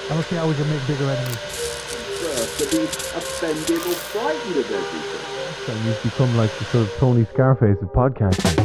I don't see how we can make bigger enemies. To be offended or frightened of everything. So you've become like the sort of Tony Scarface of podcasting.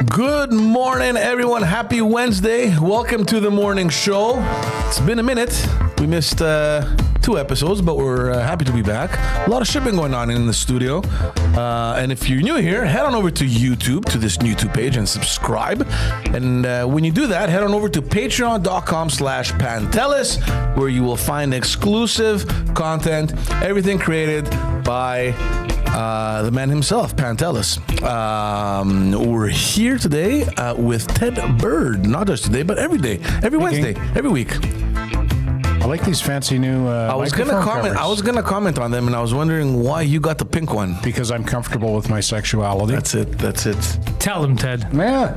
Good morning, everyone. Happy Wednesday. Welcome to the morning show. It's been a minute. We missed 2 episodes, but we're happy to be back. A lot of shipping going on in the studio. And if you're new here, head on over to YouTube, to this YouTube page, and subscribe. And when you do that, head on over to patreon.com/Pantelis, where you will find exclusive content, everything created by the man himself, Pantelis. We're here today with Ted Bird. Not just today, but every day, every Wednesday, every week. I like these fancy new I was gonna comment on them, and I was wondering why you got the pink one. because I'm comfortable with my sexuality. That's it. Tell him, Ted. Yeah,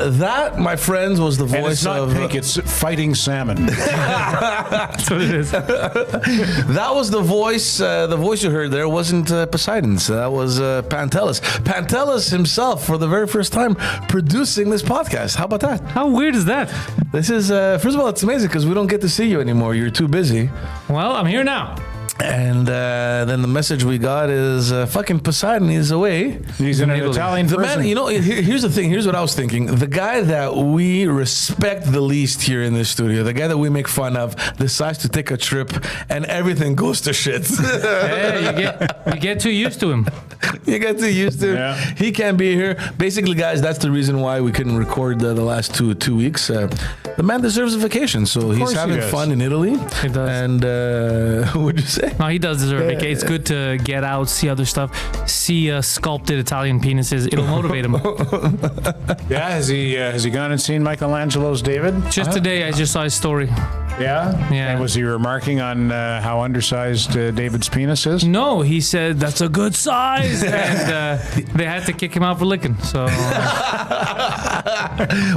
That, my friends, was the and voice it's not of pink; it's fighting salmon. That's what it is. that was the voice. The voice you heard there wasn't Poseidon's. That was Pantelis. Pantelis himself, for the very first time, producing this podcast. How about that? How weird is that? This is first of all, it's amazing because we don't get to see you anymore. You're too busy. Well, I'm here now. And then the message we got is fucking Poseidon is away. He's in an Italian The prison. man, you know, here's the thing. Here's what I was thinking. The guy that we respect the least here in this studio, the guy that we make fun of, decides to take a trip and everything goes to shit. Hey, you get too used to him. You get too used to it. Yeah. He can't be here. Basically, guys, that's the reason why we couldn't record the last two weeks. The man deserves a vacation, so he's course he having does. fun in Italy. He does. And what would you say? No, he does deserve a vacation. It's good to get out, see other stuff, see sculpted Italian penises. It'll motivate him. Yeah, has he gone and seen Michelangelo's David? Just today, I just saw his story. Yeah. Yeah. And was he remarking on how undersized David's penis is? No, he said that's a good size, and they had to kick him out for licking. So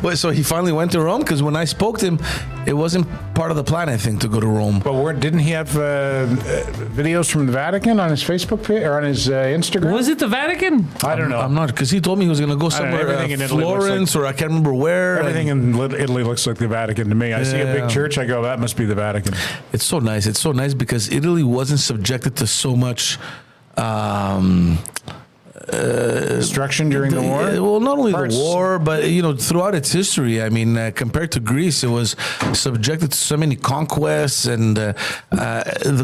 Wait, so he finally went to Rome? Because when I spoke to him, it wasn't part of the plan, I think, to go to Rome. But didn't he have videos from the Vatican on his Facebook page or on his Instagram? was it the Vatican? I don't know. I'm not, because he told me he was going to go don't know, somewhere, everything in Italy looks Florence, or I can't remember where. Everything in Italy looks like the Vatican to me. I see a Yeah. big church, I go, that must be the Vatican. It's so nice. It's so nice because Italy wasn't subjected to so much. Destruction during the war? Well, not only Parts. the war, but throughout its history. I mean, compared to Greece, it was subjected to so many conquests. And the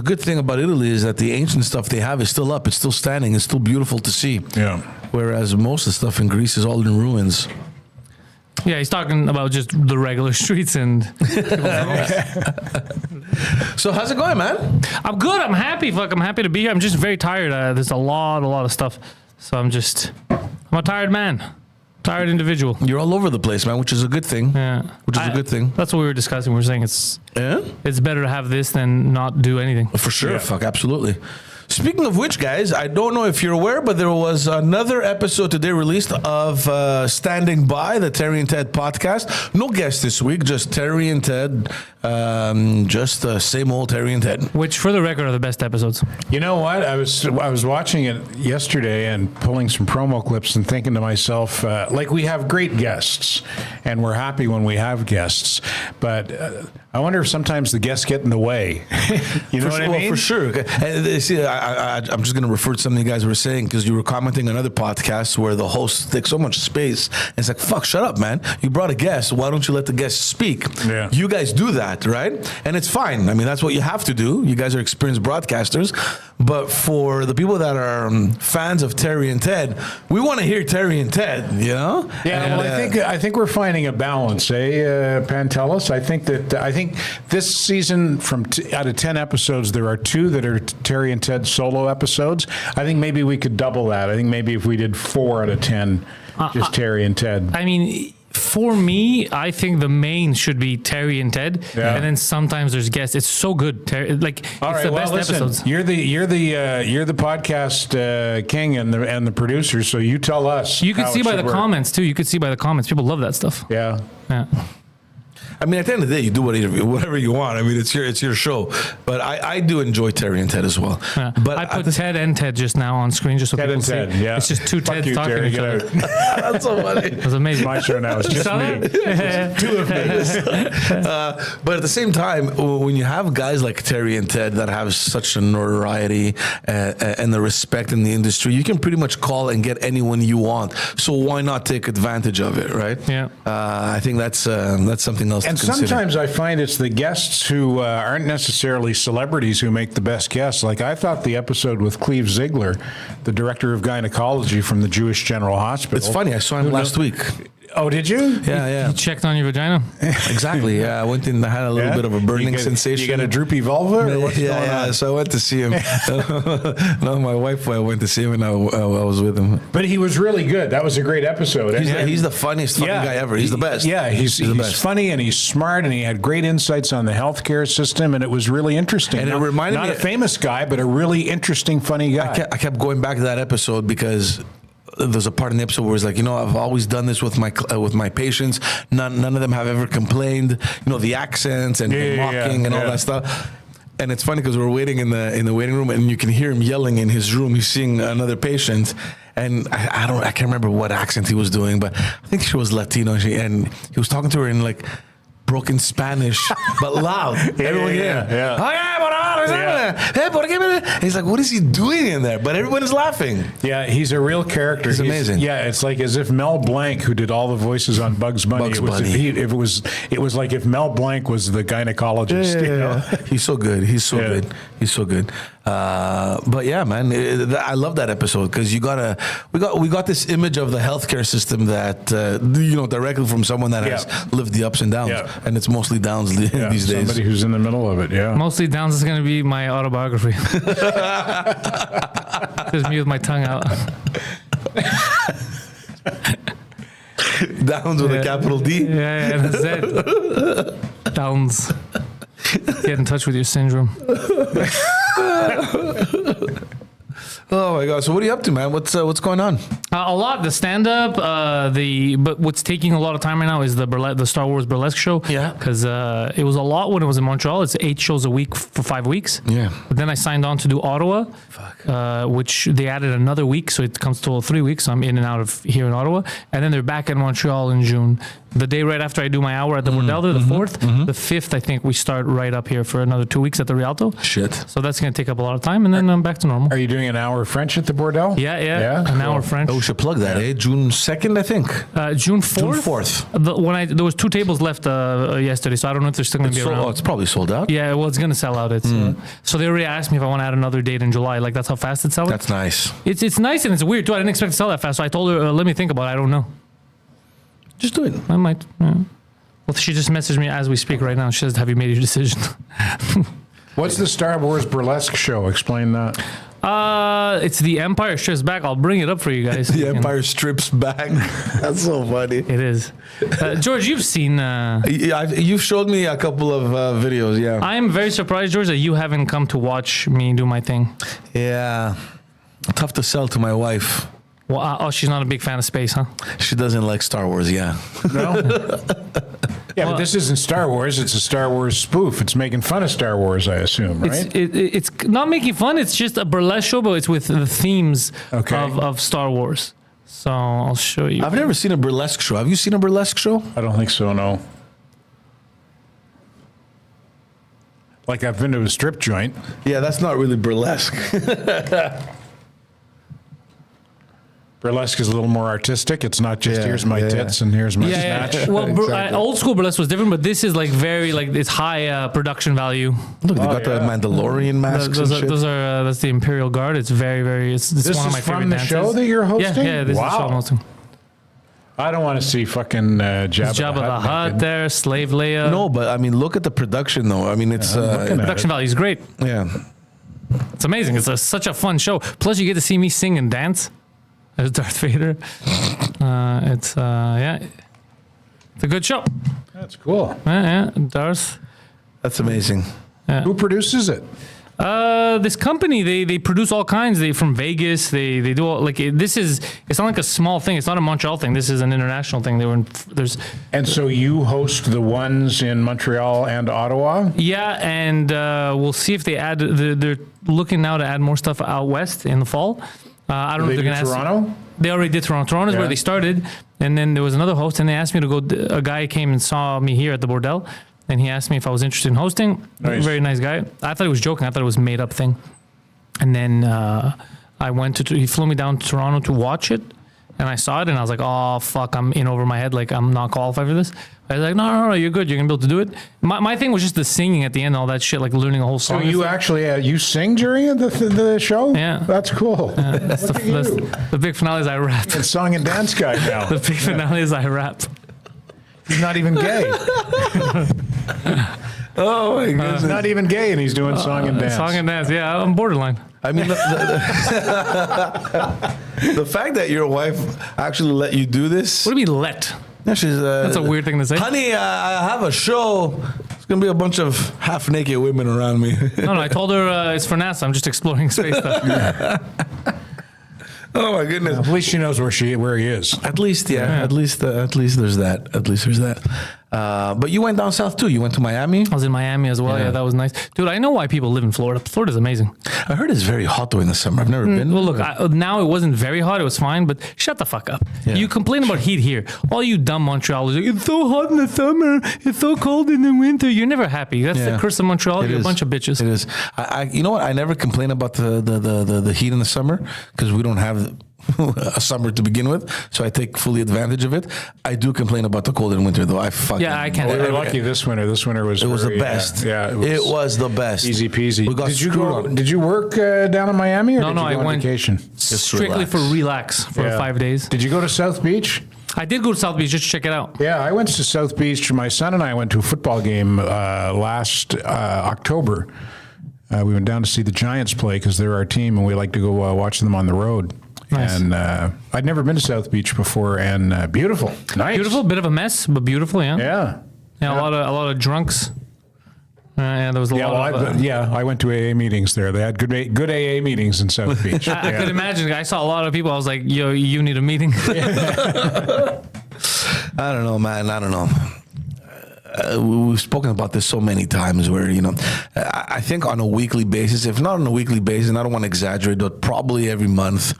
good thing about Italy is that the ancient stuff they have is still up. It's still standing. It's still beautiful to see. Yeah. Whereas most of the stuff in Greece is all in ruins. Yeah, he's talking about just the regular streets and. So how's it going, man? I'm good. I'm happy. I'm happy to be here. I'm just very tired. There's a lot of stuff. So I'm a tired man, tired individual. You're all over the place, man, which is a good thing. Yeah, Which is a good thing. That's what we were discussing. We were saying it's better to have this than not do anything. For sure. Yeah. Fuck, absolutely. Speaking of which, guys, I don't know if you're aware, but there was another episode today released of Standing By, the Terry and Ted podcast. No guest this week, just Terry and Ted. Just same old Terry and Ted. Which, for the record, are the best episodes. You know what? I was watching it yesterday and pulling some promo clips and thinking to myself, like we have great guests, and we're happy when we have guests. But I wonder if sometimes the guests get in the way. You know what I mean? Well, for sure. Okay. And see, I'm just going to refer to something you guys were saying because you were commenting on other podcasts where the hosts take so much space. And it's like, fuck, shut up, man. You brought a guest. Why don't you let the guest speak? Yeah. You guys do that, right? And it's fine. I mean, that's what you have to do. You guys are experienced broadcasters. But for the people that are fans of Terry and Ted, we want to hear Terry and Ted, you know? Yeah, And, well, I think we're finding a balance, Pantelis? I think this season, out of 10 episodes, there are 2 that are Terry and Ted solo episodes. I think maybe we could double that. I think maybe if we did 4 out of 10, just Terry and Ted. I mean, for me, I think the main should be Terry and Ted, and then sometimes there's guests. It's so good, Terry. Like All it's right, the well, best listen, episodes. you're the podcast king and the producer, so you tell us. You could how see it by should the work. comments too. You could see by the comments. People love that stuff. Yeah. Yeah. I mean, at the end of the day, you do whatever you want. I mean, it's your show. But I do enjoy Terry and Ted as well. Yeah. But I put Ted and Ted just now on screen just so Ted people and see. Ted, yeah. It's just 2 Fuck Teds you, talking Terry, to each get other. out. that's so funny. It was amazing. My show now. It's just Saw me. that? 2 of me. But at the same time, when you have guys like Terry and Ted that have such a notoriety and the respect in the industry, you can pretty much call and get anyone you want. So why not take advantage of it, right? Yeah. I think that's something else And to consider. sometimes I find it's the guests who aren't necessarily celebrities who make the best guests. Like I thought the episode with Cleve Ziegler, the director of gynecology from the Jewish General Hospital. It's funny. I saw him last week. Oh, did you? Yeah. You checked on your vagina? Exactly. Yeah, I went in. I had a little bit of a burning sensation. You got a droopy vulva? Or what's going on? So I went to see him. No, my wife went to see him, and I was with him. But he was really good. That was a great episode. He's the funniest fucking guy ever. He's the best. Yeah, he's the best. funny and he's smart and he had great insights on the healthcare system and it was really interesting. And it reminded me not a famous guy, but a really interesting, funny guy. I kept going back to that episode because there's a part in the episode where it's like, I've always done this with my patients. None of them have ever complained. The accents and the mocking and all that stuff. And it's funny because we're waiting in the waiting room, and you can hear him yelling in his room. He's seeing another patient, and I can't remember what accent he was doing, but I think she was Latino, and he was talking to her in like broken Spanish, but loud. Everyone can hear. Yeah. Oh, yeah, he's like, what is he doing in there? But everyone is laughing. Yeah, he's a real character. He's amazing. Yeah, it's like as if Mel Blanc, who did all the voices on Bugs Bunny, it was like if Mel Blanc was the gynecologist. Yeah. He's so good. He's so good. He's so good. But yeah, man, I love that episode because we got this image of the healthcare system that directly from someone that has lived the ups and downs, and it's mostly downs these days. Somebody who's in the middle of it. Yeah, Mostly Downs is going to be my autobiography. Just me with my tongue out. Downs with a capital D. Yeah, and a Z. Downs. Get in touch with your syndrome. Oh my God! So what are you up to, man? What's going on? A lot. The stand-up. But what's taking a lot of time right now is the Star Wars Burlesque show. Yeah. Because it was a lot when it was in Montreal. It's 8 shows a week for 5 weeks. Yeah. But then I signed on to do Ottawa, which they added another week, so it comes to 3 weeks. So I'm in and out of here in Ottawa, and then they're back in Montreal in June. The day right after I do my hour at the Bordel, the 4th, the 5th, I think we start right up here for another 2 weeks at the Rialto. Shit. So that's going to take up a lot of time, and then I'm back to normal. Are you doing an hour of French at the Bordel? Yeah. An hour French. Oh, we should plug that, June 2nd, I think. June 4th. June 4th. There was 2 tables left yesterday, so I don't know if they're still going to be around. It's probably sold out. Yeah, well, it's going to sell out. So they already asked me if I want to add another date in July. Like, that's how fast it's selling. That's nice. It's nice and it's weird, too. I didn't expect to sell that fast, so I told her, let me think about it. I don't know. Just do it. I might. Yeah. Well, she just messaged me as we speak right now. She says, have you made your decision? What's the Star Wars Burlesque show? Explain that. It's The Empire Strips Back. I'll bring it up for you guys. The Empire Strips Back. That's so funny. It is. George, you've seen... You've showed me a couple of videos, yeah. I'm very surprised, George, that you haven't come to watch me do my thing. Yeah. Tough to sell to my wife. Well, she's not a big fan of space, huh? She doesn't like Star Wars, yeah. No? Yeah, but this isn't Star Wars. It's a Star Wars spoof. It's making fun of Star Wars, I assume, right? It's not making fun. It's just a burlesque show, but it's with the themes Okay. of Star Wars. So I'll show you. I've never seen a burlesque show. Have you seen a burlesque show? I don't think so, no. Like I've been to a strip joint. Yeah, that's not really burlesque. Burlesque is a little more artistic. It's not just here's my tits and here's my snatch. Well, old school burlesque was different, but this is like very like it's high production value. Look, they got the Mandalorian masks and shit. Those are that's the Imperial Guard. It's very very. It's This one of is my favorite from the dances. show that you're hosting? Yeah, this is the show I'm hosting. I don't want to see fucking Jabba, Jabba the Hutt naked. there, Slave Leia. No, but I mean, look at the production though. I mean, it's looking at Production value is great. yeah. It's amazing. It's such a fun show. Plus, you get to see me sing and dance as Darth Vader. It's a good show. That's cool. Yeah, Darth. That's amazing. Who produces it? This company they produce all kinds. They from Vegas. They do all, like it's not like a small thing. It's not a Montreal thing. This is an international thing. And so you host the ones in Montreal and Ottawa? Yeah, and we'll see if they add. They're looking now to add more stuff out west in the fall. I don't know if They they're do going to Toronto? They already did Toronto. Toronto's Yeah. where they started, and then there was another host, and they asked me to go. A guy came and saw me here at the Bordel, and he asked me if I was interested in hosting. Nice. Very nice guy. I thought he was joking. I thought it was a made up thing. And then I went to. He flew me down to Toronto to watch it, and I saw it, and I was like, "Oh fuck, I'm in over my head. Like I'm not qualified for this." I was like, "No, you're good. You're gonna be able to do it." My thing was just the singing at the end, all that shit, like learning a whole So song. you actually you sing during the show? Yeah. That's cool. That's Look at you. the big finale is I rap. And song and dance guy now. The big finale is I rap. He's not even gay. Oh my goodness. He's not even gay, and he's doing song and dance. Song and dance. Yeah, I'm borderline. I mean, the fact that your wife actually let you do this. What do you mean let? Yeah, she's. That's a weird thing to say. Honey, I have a show. It's gonna be a bunch of half naked women around me. No, I told her it's for NASA. I'm just exploring space stuff. Oh my goodness. At least she knows where he is. At least, yeah. At least there's that. At least there's that. But you went down south too. You went to Miami. I was in Miami as well. Yeah, that was nice. Dude, I know why people live in Florida. Florida's amazing. I heard it's very hot though in the summer. I've never been. Well, look, now it wasn't very hot. It was fine, but shut the fuck up. Yeah. You complain about heat here. All you dumb Montrealers, like, it's so hot in the summer. It's so cold in the winter. You're never happy. That's the curse of Montreal. It You're is. a bunch of bitches. It is. You know what? I never complain about the heat in the summer because we don't have a summer to begin with, so I take fully advantage of it. I do complain about the cold in winter though. I can't. We were lucky this winter. This winter was It was the very, best. it was the best. easy peasy. We got Did you work down in Miami or No, did you I go on went vacation? strictly relax. for relax for 5 days. Did you go to South Beach? I did go to South Beach just to check it out. Yeah, I went to South Beach. My son and I went to a football game last October. We went down to see the Giants play because they're our team, and we like to go watch them on the road. Nice. And I'd never been to South Beach before, and beautiful, nice, Beautiful, bit of a mess, but beautiful. Yeah. Yeah. Yeah, a lot of drunks. Yeah, there was a lot of. I went to AA meetings there. They had good AA meetings in South Beach. I could imagine. I saw a lot of people. I was like, "Yo, you need a meeting." I don't know, man. I don't know. We've spoken about this so many times where, I think on a weekly basis, if not on a weekly basis, and I don't want to exaggerate, but probably every month,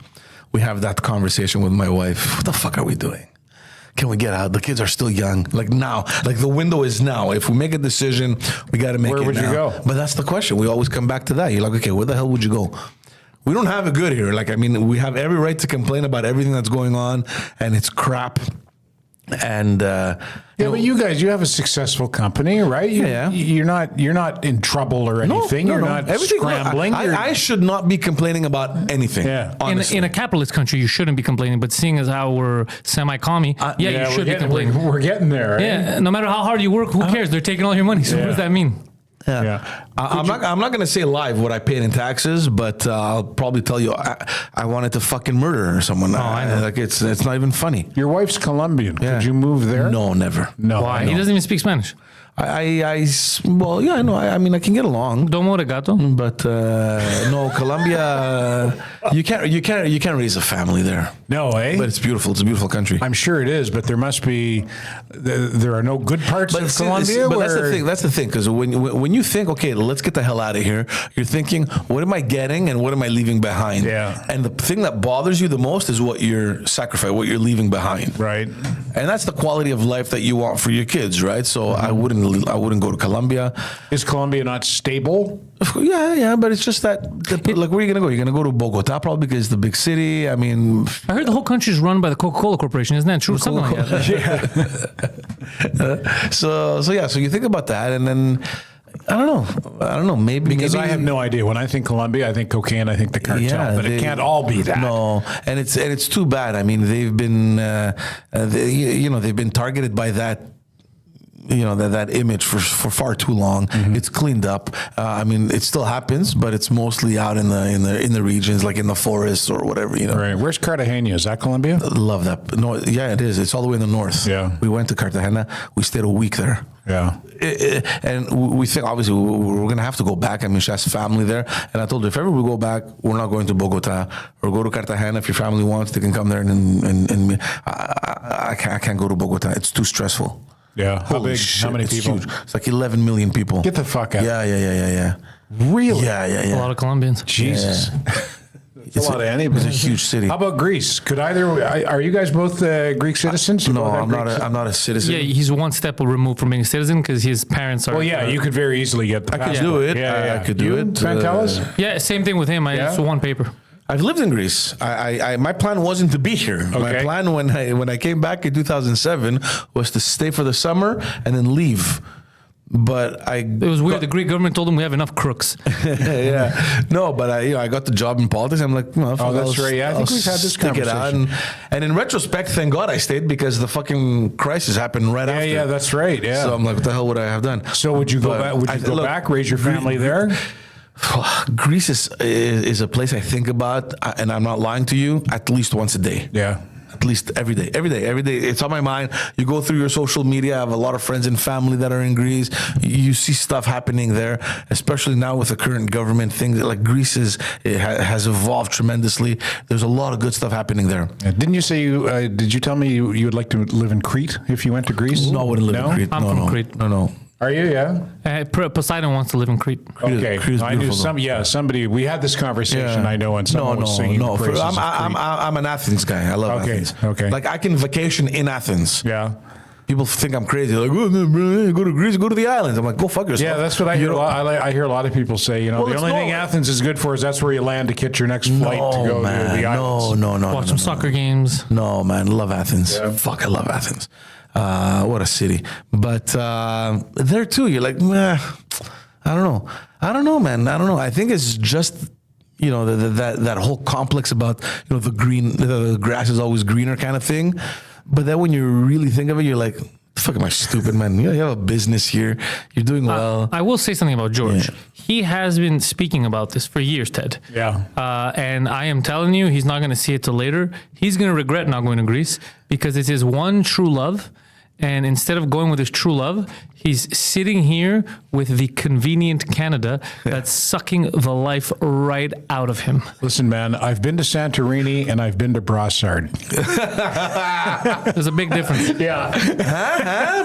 we have that conversation with my wife. What the fuck are we doing? Can we get out? The kids are still young. Like now, like the window is now. If we make a decision, we got to make it now. Where would you go? But that's the question. We always come back to that. You're like, okay, where the hell would you go? We don't have it good here. Like, I mean, we have every right to complain about everything that's going on, and it's crap. And but you guys, you have a successful company, right? You're not in trouble or anything. You're not scrambling. I should not be complaining about anything. Yeah. honestly. In a capitalist country, you shouldn't be complaining. But seeing as how we're semi-commie, you should be complaining. We're getting there. Right? Yeah, no matter how hard you work, who cares? They're taking all your money. So what does that mean? Yeah. I'm not going to say live what I paid in taxes, but I'll probably tell you I wanted to fucking murder someone. I know. Like it's not even funny. Your wife's Colombian. Yeah. Could you move there? No, never. No. Why? He doesn't even speak Spanish. Well, yeah, I know. I mean, I can get along. Domo regato. But no, Colombia, you can't raise a family there. No, eh? But it's beautiful. It's a beautiful country. I'm sure it is, but there must be. There are no good parts of Colombia. But that's the thing. Because when you think, okay, let's get the hell out of here, you're thinking, what am I getting and what am I leaving behind? Yeah. And the thing that bothers you the most is what you're sacrificing, what you're leaving behind. Right. And that's the quality of life that you want for your kids, right? So I wouldn't I wouldn't go to Colombia. Is Colombia not stable? Yeah, but it's just that, like, where are you going to go? You're going to go to Bogota probably because it's the big city. I mean, I heard the whole country is run by the Coca-Cola Corporation. Isn't that true? Something like that. so you think about that, and then I don't know. Maybe Because I have no idea. When I think Colombia, I think cocaine, I think the cartel. But it can't all be that. No, and it's too bad. I mean, they've been they've been targeted by that. That image for far too long. It's cleaned up. I mean, it still happens, but it's mostly out in the regions, like in the forests or whatever. Right. Where's Cartagena? Is that Colombia? Love that. No, yeah, it is. It's all the way in the north. Yeah. We went to Cartagena. We stayed a week there. Yeah. And we think obviously we're going to have to go back. I mean, she has family there, and I told her if ever we go back, we're not going to Bogota or go to Cartagena. If your family wants, they can come there. And I can't go to Bogota. It's too stressful. Yeah. How Holy big? shit, How many it's people? Huge. It's like 11 million people. Get the fuck out. Yeah. Really? Yeah. A lot of Colombians. Jesus. It's a lot of anybody. It's a huge city. How about Greece? Are you guys both Greek citizens? No, I'm not a citizen. Yeah, he's one step removed from being a citizen because his parents are. Well, yeah, you could very easily get the I could passport. do it. Yeah. I could do it. Pantelis? Yeah, same thing with him. I just one paper. I've lived in Greece. My plan wasn't to be here. My Okay. plan when I came back in 2007 was to stay for the summer and then leave. But It was weird. The Greek government told him we have enough crooks. No, but I got the job in politics. I'm like, well, that's right. Yeah, I think I'll we've had this stick it out. conversation. And in retrospect, thank God I stayed because the fucking crisis happened right after. Yeah, that's right. Yeah. So I'm like, what the hell would I have done? So would you go But back? Would you go back? Raise your family there? Greece is a place I think about, and I'm not lying to you, at least once a day. Yeah. At least every day. It's on my mind. You go through your social media. I have a lot of friends and family that are in Greece. You see stuff happening there, especially now with the current government thing. Like Greece has evolved tremendously. There's a lot of good stuff happening there. Didn't you say did you tell me you would like to live in Crete if you went to Greece? No, I wouldn't live in Crete. I'm from Crete. No. Are you? Yeah. Poseidon wants to live in Crete. Okay. Crete is I knew beautiful, somebody. We had this conversation. I know, and someone was singing. No. the praises of I'm Crete. an Athens guy. I love Athens. Okay. Like I can vacation in Athens. Yeah. People think I'm crazy. Like, oh, no, bro, go to Greece, go to the islands. I'm like, go fuck yourself. Yeah, that's what I hear. I hear a lot of people say. You know, the it's only thing Athens is good for is that's where you land to catch your next flight to go to the islands. No. Watch some soccer games. No, man, love Athens. Yeah. Fuck, I love Athens. What a city. But there too, you're like, meh, I don't know, man. I don't know. I think it's just, that whole complex about, the grass is always greener kind of thing. But then when you really think of it, you're like, fuck, am I stupid, man? You have a business here. You're doing well. I will say something about George. Yeah. He has been speaking about this for years, Ted. Yeah. And I am telling you, he's not going to see it till later. He's going to regret not going to Greece because it's his one true love. And instead of going with his true love, he's sitting here with the convenient Canada that's sucking the life right out of him. Listen, man, I've been to Santorini and I've been to Brassard. There's a big difference. Yeah.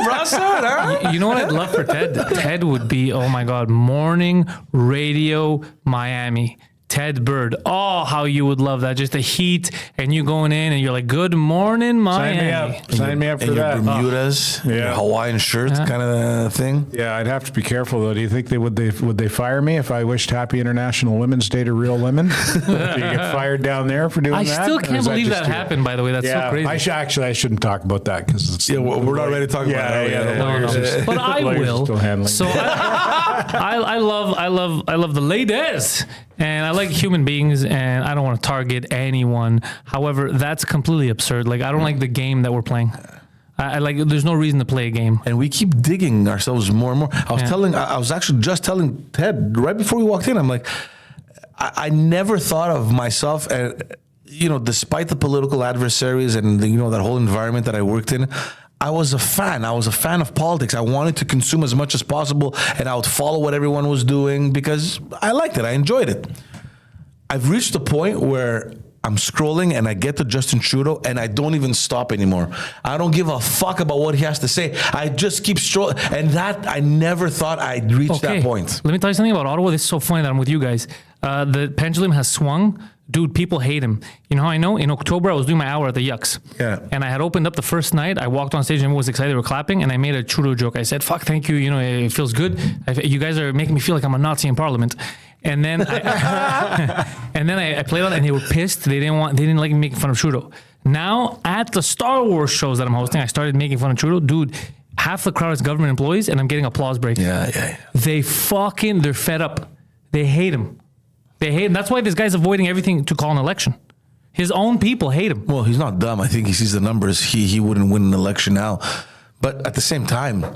Brassard, huh? You know what I'd love for Ted? Ted would be, oh my God, morning radio Miami. Ted Bird. Oh, how you would love that. Just the heat and you going in and you're like, good morning, Miami. Sign me up for And your that. Bermudas, your Hawaiian shirts kind of thing. Yeah, I'd have to be careful though. Do you think would they fire me if I wished Happy International Women's Day to real women? Do you get fired down there for doing I that? still Or can't is believe just that happened, by the way. That's so crazy. I shouldn't talk about that because it's we're not ready to talk about it. Yeah, the No, lawyers are- but I lawyers are will. still handling So it. I love the ladies, and I like human beings, and I don't want to target anyone. However, that's completely absurd. Like I don't like the game that we're playing. I like. There's no reason to play a game. And we keep digging ourselves more and more. I was actually just telling Ted right before we walked in, I'm like, I never thought of myself, despite the political adversaries and that whole environment that I worked in, I was a fan. I was a fan of politics. I wanted to consume as much as possible, and I would follow what everyone was doing because I liked it. I enjoyed it. I've reached a point where I'm scrolling and I get to Justin Trudeau and I don't even stop anymore. I don't give a fuck about what he has to say. I just keep strolling. And that, I never thought I'd reach that point. Let me tell you something about Ottawa. This is so funny that I'm with you guys. The pendulum has swung. Dude, people hate him. You know how I know? In October, I was doing my hour at the Yucks. Yeah. And I had opened up the first night. I walked on stage and everyone was excited. They were clapping. And I made a Trudeau joke. I said, fuck, thank you. You know, it feels good. You guys are making me feel like I'm a Nazi in Parliament. And then I played on and they were pissed. They didn't like me making fun of Trudeau. Now, at the Star Wars shows that I'm hosting, I started making fun of Trudeau. Dude, half the crowd is government employees and I'm getting applause breaks. Yeah. They're fed up. They hate him. They hate him. That's why this guy's avoiding everything to call an election. His own people hate him. Well, he's not dumb. I think he sees the numbers. He wouldn't win an election now. But at the same time, I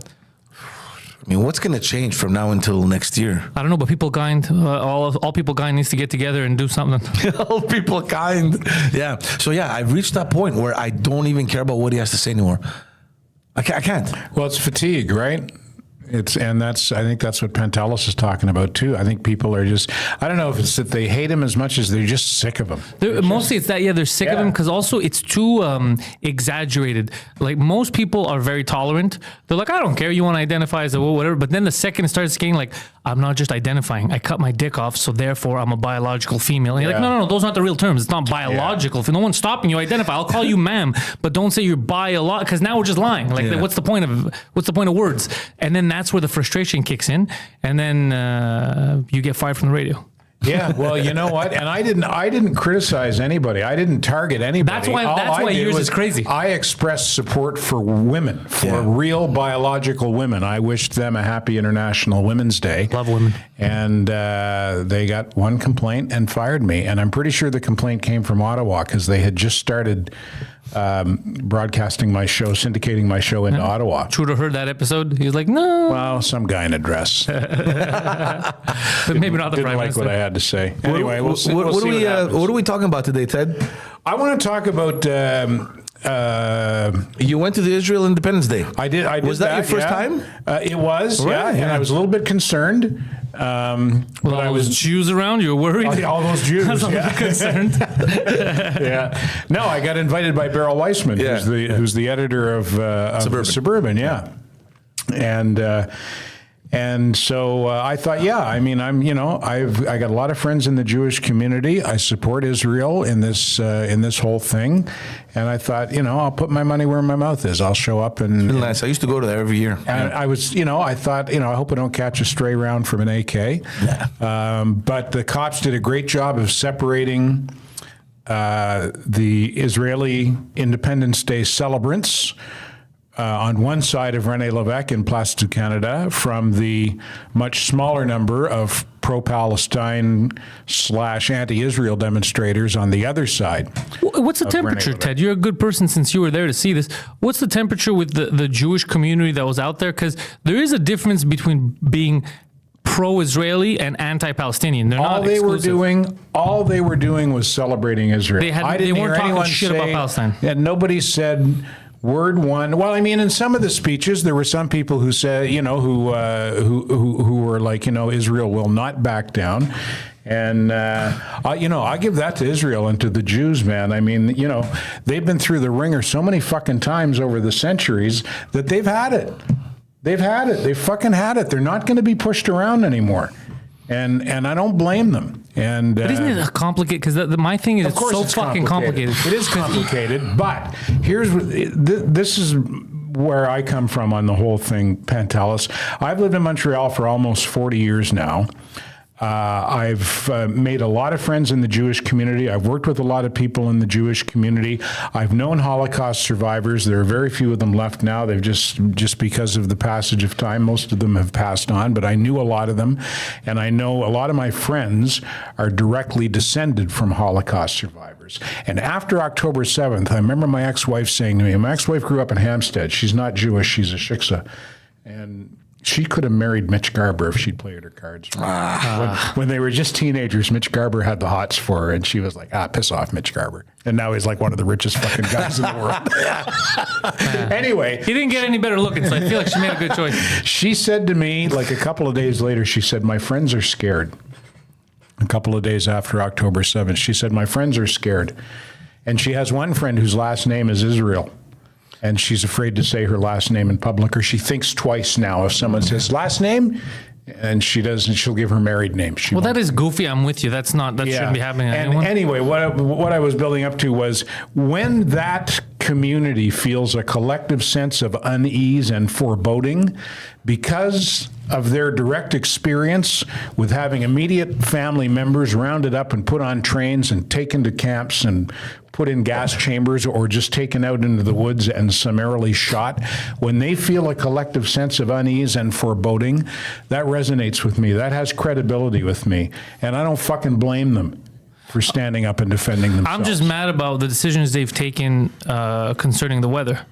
mean, what's going to change from now until next year? I don't know, but people kind, all people kind needs to get together and do something. All people kind. Yeah. So, yeah, I've reached that point where I don't even care about what he has to say anymore. I can't. Well, it's fatigue, right? I think that's what Pantelis is talking about too. I think people are just, I don't know if it's that they hate him as much as they're just sick of him. Mostly it's that, they're sick of him because also it's too exaggerated. Like most people are very tolerant. They're like, I don't care, you want to identify as a whatever. But then the second it starts getting like, I'm not just identifying, I cut my dick off, so therefore I'm a biological female. And you're like, no, those aren't the real terms. It's not biological. If no one's stopping you, identify. I'll call you ma'am, but don't say you're biological, because now we're just lying. Like, what's the point of words? And then that's where the frustration kicks in, and then you get fired from the radio. Yeah, well, you know what? And I didn't criticize anybody. I didn't target anybody. That's why yours is crazy. I expressed support for women, for real biological women. I wished them a happy International Women's Day. Love women. And they got one complaint and fired me. And I'm pretty sure the complaint came from Ottawa because they had just started broadcasting my show, syndicating my show into Ottawa. Trudeau heard that episode. He was like, no. Well, some guy in a dress. But maybe not the Didn't Prime like Minister. what I had to say. Anyway, we'll see. What What are we talking about today, Ted? I want to talk about. You went to the Israel Independence Day. I did. Was that your first time? It was. Really? Yeah, and I was a little bit concerned. But I was Jews around. You were worried. All those Jews. I was a little concerned. Yeah. No, I got invited by Beryl Weissman, who's the editor of Suburban. Yeah. And so I thought, I mean, I got a lot of friends in the Jewish community. I support Israel in this whole thing, and I thought, I'll put my money where my mouth is. I'll show up and. Nice. I used to go to there every year. And I was, I thought, I hope I don't catch a stray round from an AK. Yeah. But the cops did a great job of separating the Israeli Independence Day celebrants on one side of René Lévesque in Place du Canada from the much smaller number of pro-Palestine / anti-Israel demonstrators on the other side. What's the temperature, Ted? You're a good person since you were there to see this. What's the temperature with the Jewish community that was out there? Because there is a difference between being pro-Israeli and anti-Palestinian. They're not exclusive. All they were doing was celebrating Israel. They weren't talking shit about Palestine. And nobody said word one. Well, I mean, in some of the speeches, there were some people who said, who were like, Israel will not back down. And, I give that to Israel and to the Jews, man. I mean, they've been through the ringer so many fucking times over the centuries that they've had it. They've had it. They fucking had it. They're not going to be pushed around anymore. And I don't blame them. But isn't it complicated? Because my thing is, of course it's so fucking complicated. It is complicated, but this is where I come from on the whole thing, Pantelis. I've lived in Montreal for almost 40 years now. I've made a lot of friends in the Jewish community. I've worked with a lot of people in the Jewish community. I've known Holocaust survivors. There are very few of them left now. They've just because of the passage of time, most of them have passed on, but I knew a lot of them. And I know a lot of my friends are directly descended from Holocaust survivors. And after October 7th, I remember my ex-wife saying to me, my ex-wife grew up in Hampstead. She's not Jewish. She's a shiksa. And she could have married Mitch Garber if she'd played her cards. When they were just teenagers, Mitch Garber had the hots for her, and she was like, piss off, Mitch Garber. And now he's like one of the richest fucking guys in the world. Anyway. He didn't get any better looking, so I feel like she made a good choice. She said to me, like a couple of days later, she said, my friends are scared. A couple of days after October 7th, she said, my friends are scared. And she has one friend whose last name is Israel. And she's afraid to say her last name in public, or she thinks twice now if someone says last name, and she doesn't. She'll give her married name. Well, that is goofy. I'm with you. That shouldn't be happening to and anyone. Anyway, what I was building up to was when that community feels a collective sense of unease and foreboding because of their direct experience with having immediate family members rounded up and put on trains and taken to camps and put in gas chambers or just taken out into the woods and summarily shot, when they feel a collective sense of unease and foreboding, that resonates with me. That has credibility with me. And I don't fucking blame them for standing up and defending themselves. I'm just mad about the decisions they've taken concerning the weather.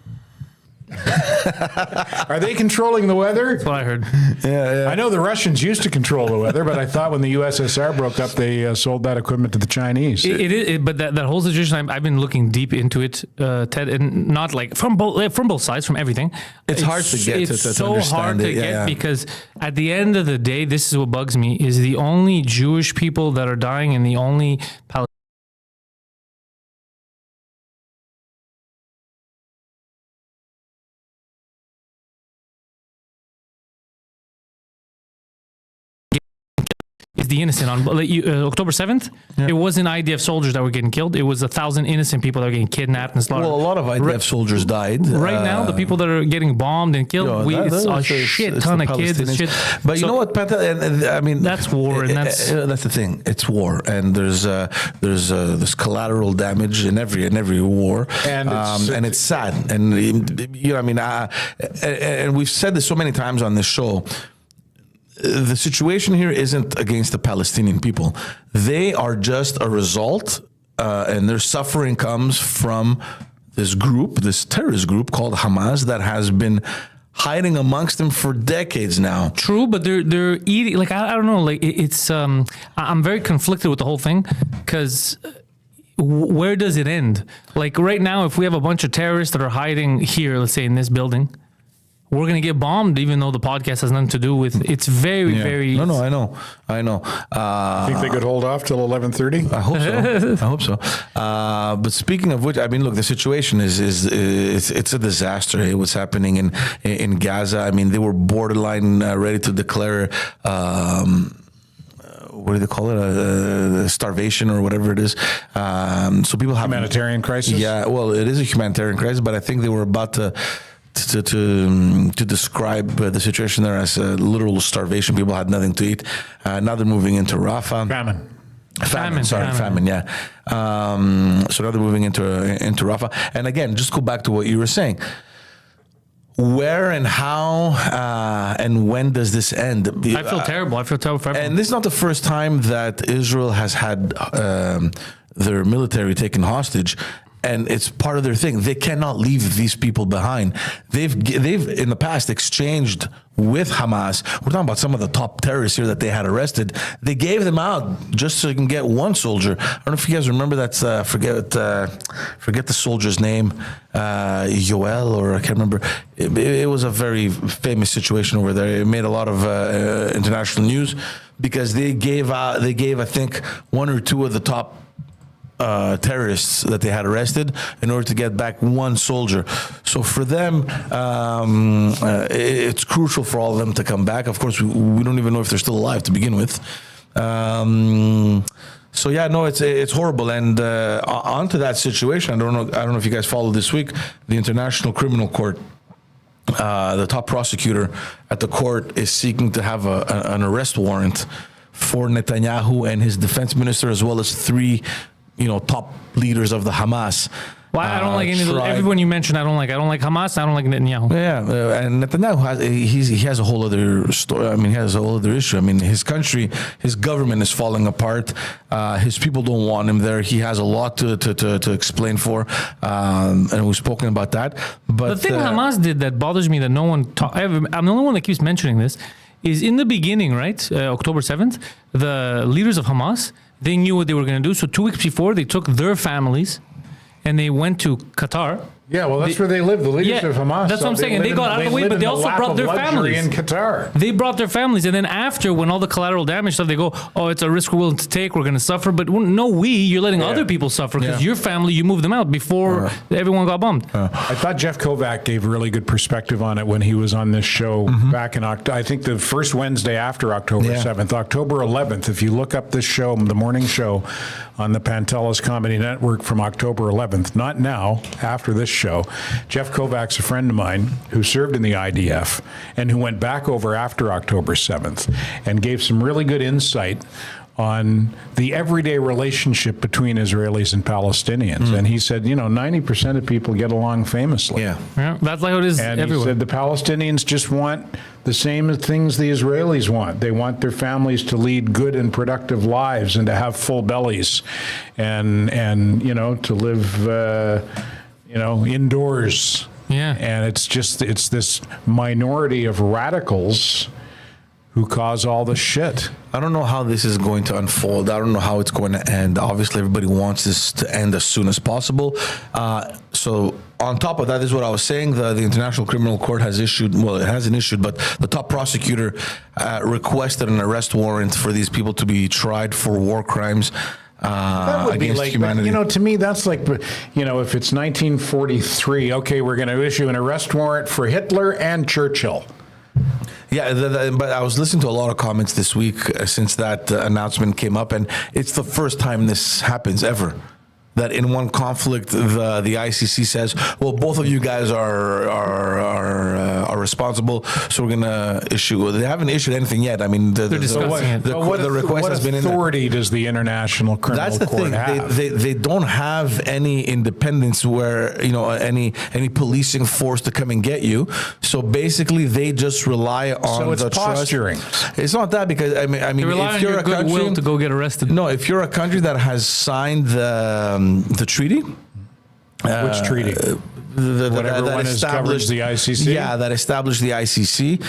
Are they controlling the weather? That's what I heard. Yeah. I know the Russians used to control the weather, but I thought when the USSR broke up, they sold that equipment to the Chinese. But that whole situation, I've been looking deep into it, Ted, and not like from both sides, from everything. It's hard to get to so understand hard to it. get because at the end of the day, this is what bugs me: is the only Jewish people that are dying and the only Palestinians. Is the innocent on October 7th? It wasn't IDF soldiers that were getting killed. It was 1,000 innocent people that were getting kidnapped and slaughtered. Well, a lot of IDF soldiers died. Right now, the people that are getting bombed and killed, it's a shit ton of kids and shit. But you know what, Pantelis? I mean, that's war, and that's the thing. It's war, and there's collateral damage in every war, and it's sad. And you know, I mean, and we've said this so many times on this show. The situation here isn't against the Palestinian people. They are just a result, and their suffering comes from this group, this terrorist group called Hamas that has been hiding amongst them for decades now. True, but they're eating, like, I don't know, like it's I'm very conflicted with the whole thing because where does it end? Like right now, if we have a bunch of terrorists that are hiding here, let's say in this building, we're going to get bombed, even though the podcast has nothing to do with. It's very. No, I know. Think they could hold off till 11:30? I hope so. But speaking of which, I mean, look, the situation is it's a disaster. What's happening in Gaza? I mean, they were borderline ready to declare. What do they call it? Starvation or whatever it is. So people have humanitarian crisis. Yeah, well, it is a humanitarian crisis, but I think they were about to describe the situation there as a literal starvation. People had nothing to eat. Now they're moving into Rafah. Famine. Yeah. So now they're moving into Rafah. And again, just go back to what you were saying. Where and how and when does this end? I feel terrible. I feel terrible for everyone. And this is not the first time that Israel has had their military taken hostage. And it's part of their thing. They cannot leave these people behind. They've in the past exchanged with Hamas. We're talking about some of the top terrorists here that they had arrested. They gave them out just so they can get one soldier. I don't know if you guys remember that. Forget the soldier's name, Yoel, or I can't remember. It was a very famous situation over there. It made a lot of international news because they gave I think one or two of the top terrorists that they had arrested in order to get back one soldier. So for them, it's crucial for all of them to come back. Of course, we don't even know if they're still alive to begin with. So yeah, no, it's horrible. And onto that situation, I don't know if you guys followed this week, the International Criminal Court. The top prosecutor at the court is seeking to have an arrest warrant for Netanyahu and his defense minister, as well as three top leaders of the Hamas. Well, I don't like any of everyone you mentioned. I don't like Hamas. I don't like Netanyahu. Yeah, and Netanyahu has a whole other story. I mean, he has a whole other issue. I mean, his country, his government is falling apart. His people don't want him there. He has a lot to explain for, and we've spoken about that. But the thing Hamas did that bothers me that no one. I'm the only one that keeps mentioning this. Is in the beginning, right? October 7th, the leaders of Hamas, they knew what they were going to do. So 2 weeks before, they took their families and they went to Qatar Yeah, well, that's where they live. The leaders of Hamas. That's what I'm saying. And they got out of the way, but they also brought their families in Qatar. They brought their families, and then after, when all the collateral damage stuff, they go, "Oh, it's a risk we're willing to take. We're going to suffer." But no, you're letting other people suffer because your family, you moved them out before everyone got bummed. I thought Jeff Kovac gave really good perspective on it when he was on this show back in October. I think the first Wednesday after October 7th, October 11th. If you look up this show, the morning show on the Pantelis Comedy Network from October 11th, not now, after this show. Jeff Kovac's a friend of mine who served in the IDF and who went back over after October 7th and gave some really good insight on the everyday relationship between Israelis and Palestinians. And he said, 90% of people get along famously. Yeah, that's like how it is and everywhere. He said the Palestinians just want the same things the Israelis want. They want their families to lead good and productive lives and to have full bellies and to live indoors. Yeah. And it's this minority of radicals who cause all the shit. I don't know how this is going to unfold. I don't know how it's going to end. Obviously, everybody wants this to end as soon as possible. So on top of that, this is what I was saying. The International Criminal Court has issued, well, it hasn't issued, but the top prosecutor requested an arrest warrant for these people to be tried for war crimes That would be against like, humanity. to me, that's like, if it's 1943, okay, we're going to issue an arrest warrant for Hitler and Churchill. Yeah, but I was listening to a lot of comments this week since that announcement came up, and it's the first time this happens ever. That in one conflict, the ICC says, "Well, both of you guys are responsible, so we're gonna issue." Well, they haven't issued anything yet. I mean, They're discussing it. the request has been in there. What authority does the International Criminal That's the Court thing. have? They don't have any independence where any policing force to come and get you. So basically, they just rely on So it's the posturing. trust. It's not that because I mean, They rely if on you're your a country goodwill to go get arrested. No, if you're a country that has signed the treaty. Which treaty? Whatever that one covers the ICC? Yeah, that established the ICC.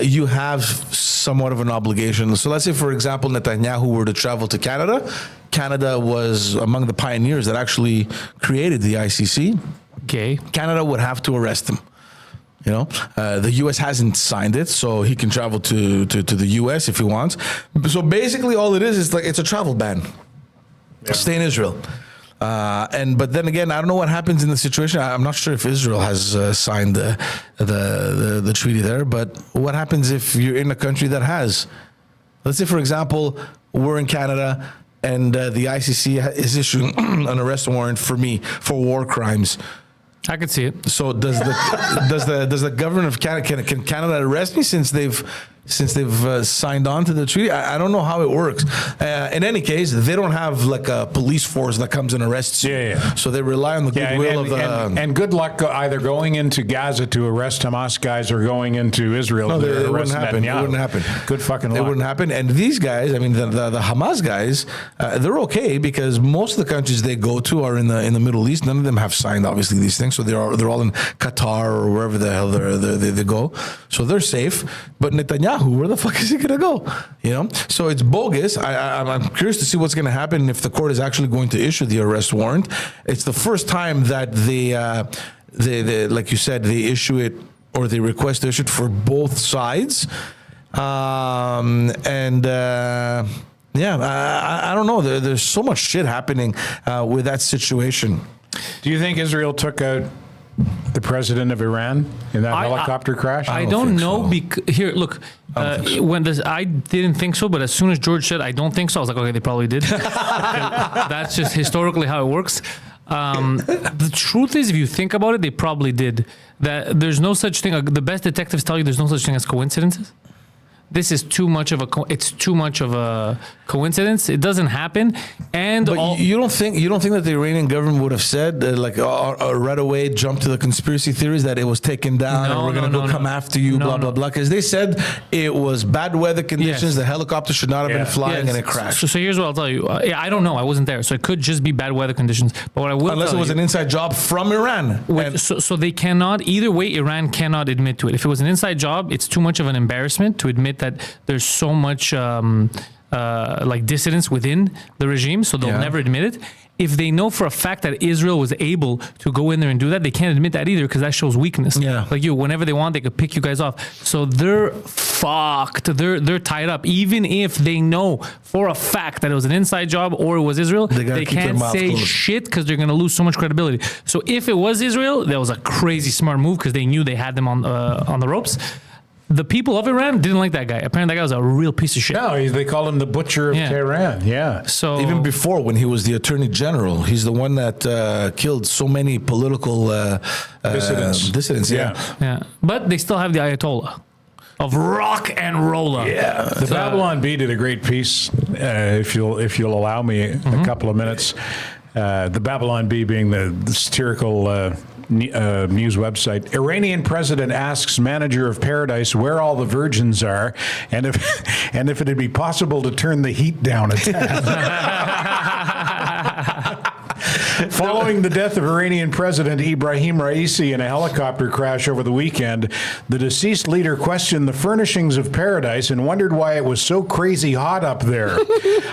You have somewhat of an obligation. So let's say, for example, Netanyahu were to travel to Canada. Canada was among the pioneers that actually created the ICC. Okay. Canada would have to arrest him. The U.S. hasn't signed it, so he can travel to the U.S. if he wants. So basically, all it is like it's a travel ban. Yeah. Stay in Israel. But then again, I don't know what happens in the situation. I'm not sure if Israel has signed the treaty there. But what happens if you're in a country that has? Let's say, for example, we're in Canada and the ICC is issuing an arrest warrant for me for war crimes. I could see it. So does the government of Canada can Canada arrest me since they've signed on to the treaty? I don't know how it works. In any case, they don't have like a police force that comes and arrests you. Yeah. So they rely on the goodwill of the. And good luck either going into Gaza to arrest Hamas guys or going into Israel No, to it arrest wouldn't happen. Netanyahu. It wouldn't happen. Good fucking luck. It wouldn't happen. And these guys, I mean, the Hamas guys, they're okay because most of the countries they go to are in the Middle East. None of them have signed obviously these things, so they're all in Qatar or wherever the hell they go. So they're safe. But Netanyahu, where the fuck is he gonna go? So it's bogus. I'm curious to see what's gonna happen if the court is actually going to issue the arrest warrant. It's the first time that they like you said, they issue it or they request to issue it for both sides. I don't know. There's so much shit happening with that situation. Do you think Israel took out the president of Iran in that helicopter crash? I don't know. so. Here, look. I didn't think so, but as soon as George said, "I don't think so," I was like, "Okay, they probably did." That's just historically how it works. The truth is, if you think about it, they probably did. That there's no such thing. The best detectives tell you there's no such thing as coincidences. This is too much of a coincidence. It doesn't happen. And but you don't think that the Iranian government would have said right away jump to the conspiracy theories that it was taken down and we're going to come after you, blah blah blah, because they said it was bad weather conditions. Yes. The helicopter should not have been flying and it crashed. So here's what I'll tell you. I don't know. I wasn't there, so it could just be bad weather conditions. But what I will unless tell it was you, an inside job from Iran. So they cannot either way. Iran cannot admit to it. If it was an inside job, it's too much of an embarrassment to admit that there's so much dissidence within the regime, so they'll never admit it. if they know for a fact that Israel was able to go in there and do that, they can't admit that either because that shows weakness. Yeah. Like whenever they want, they could pick you guys off. So they're fucked. They're tied up. Even if they know for a fact that it was an inside job or it was Israel, gotta they keep their can't mouth say closed. shit because they're going to lose so much credibility. So if it was Israel, that was a crazy smart move because they knew they had them on the ropes. The people of Iran didn't like that guy. Apparently, that guy was a real piece of shit. No, they call him the butcher of Yeah. Tehran. Yeah. So Even before, when he was the attorney general, he's the one that killed so many political dissidents. Yeah. but they still have the Ayatollah of rock and roller. Yeah. The Babylon Bee did a great piece. If you'll allow me a couple of minutes, the Babylon Bee being the satirical news website. Iranian president asks manager of Paradise where all the virgins are, and if it'd be possible to turn the heat down a tad. Following the death of Iranian President Ibrahim Raisi in a helicopter crash over the weekend, the deceased leader questioned the furnishings of paradise and wondered why it was so crazy hot up there.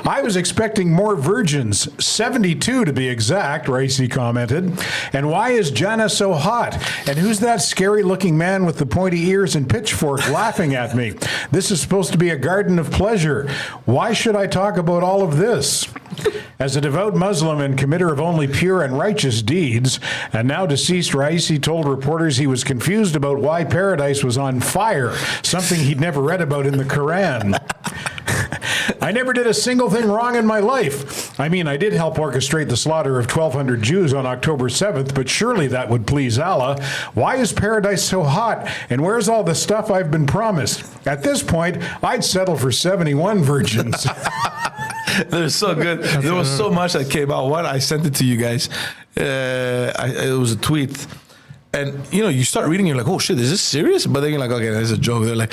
I was expecting more virgins, 72 to be exact, Raisi commented. And why is Jannah so hot? And who's that scary-looking man with the pointy ears and pitchfork laughing at me? This is supposed to be a garden of pleasure. Why should I talk about all of this? As a devout Muslim and committer of only pure and righteous deeds, and now deceased Raisi told reporters he was confused about why paradise was on fire, something he'd never read about in the Quran. I never did a single thing wrong in my life. I mean, I did help orchestrate the slaughter of 1,200 Jews on October 7th, but surely that would please Allah. Why is paradise so hot? And where's all the stuff I've been promised? At this point, I'd settle for 71 virgins. They're so good. There was so much that came out. One, I sent it to you guys. It was a tweet. And, you start reading, you're like, oh, shit, is this serious? But then you're like, okay, there's a joke. They're like,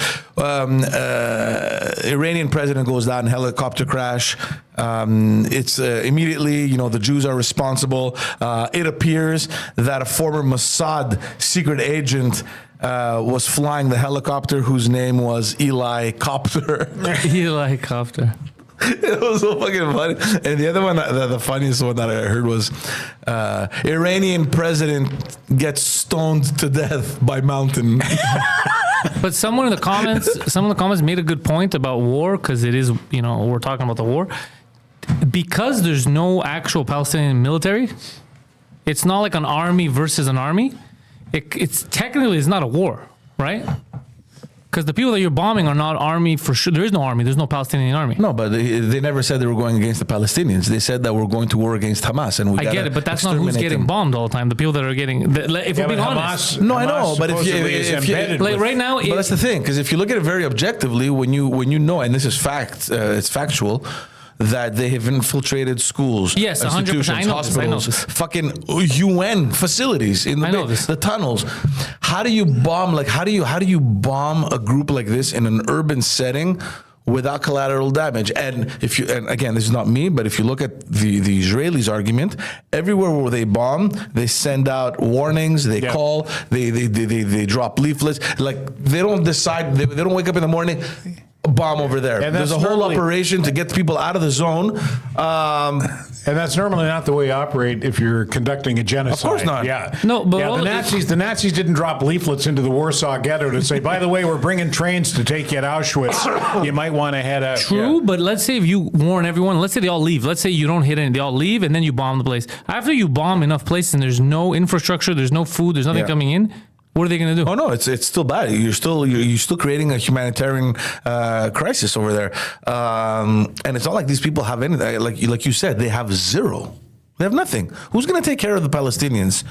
Iranian president goes down in helicopter crash. It's immediately, the Jews are responsible. It appears that a former Mossad secret agent was flying the helicopter whose name was Eli Copter. Eli Copter. It was so fucking funny. And the other one, the funniest one that I heard was Iranian president gets stoned to death by mountain. But someone in the comments made a good point about war because it is, we're talking about the war. Because there's no actual Palestinian military, it's not like an army versus an army. It's technically it's not a war, right? Because the people that you're bombing are not army for sure. There is no army. There's no Palestinian army. No, but they never said they were going against the Palestinians. They said that we're going to war against Hamas, and we I get it, but that's not who's getting bombed all the time. The people that are getting. If we're being honest, no, I know, but if you like right now, but that's the thing, because if you look at it very objectively, when you know, and this is fact, it's factual, that they have infiltrated schools, yes, 100%. institutions, hospitals, fucking UN facilities in the tunnels. How do you bomb? Like, how do you bomb a group like this in an urban setting without collateral damage? And again, this is not me, but if you look at the Israelis' argument, everywhere where they bomb, they send out warnings, they call, they drop leaflets. Like, they don't decide, they don't wake up in the morning, bomb over there. And there's a whole operation to get people out of the zone. And that's normally not the way you operate if you're conducting a genocide. Of course not. Yeah. No, but the Nazis didn't drop leaflets into the Warsaw Ghetto to say, by the way, we're bringing trains to take you to Auschwitz. You might want to head out. True, but let's say if you warn everyone, let's say they all leave. Let's say you don't hit any, they all leave, and then you bomb the place. After you bomb enough places and there's no infrastructure, there's no food, there's nothing coming in, what are they going to do? Oh no, it's still bad. You're still creating a humanitarian crisis over there, and it's not like these people have anything. Like you said, they have zero. They have nothing. Who's going to take care of the Palestinians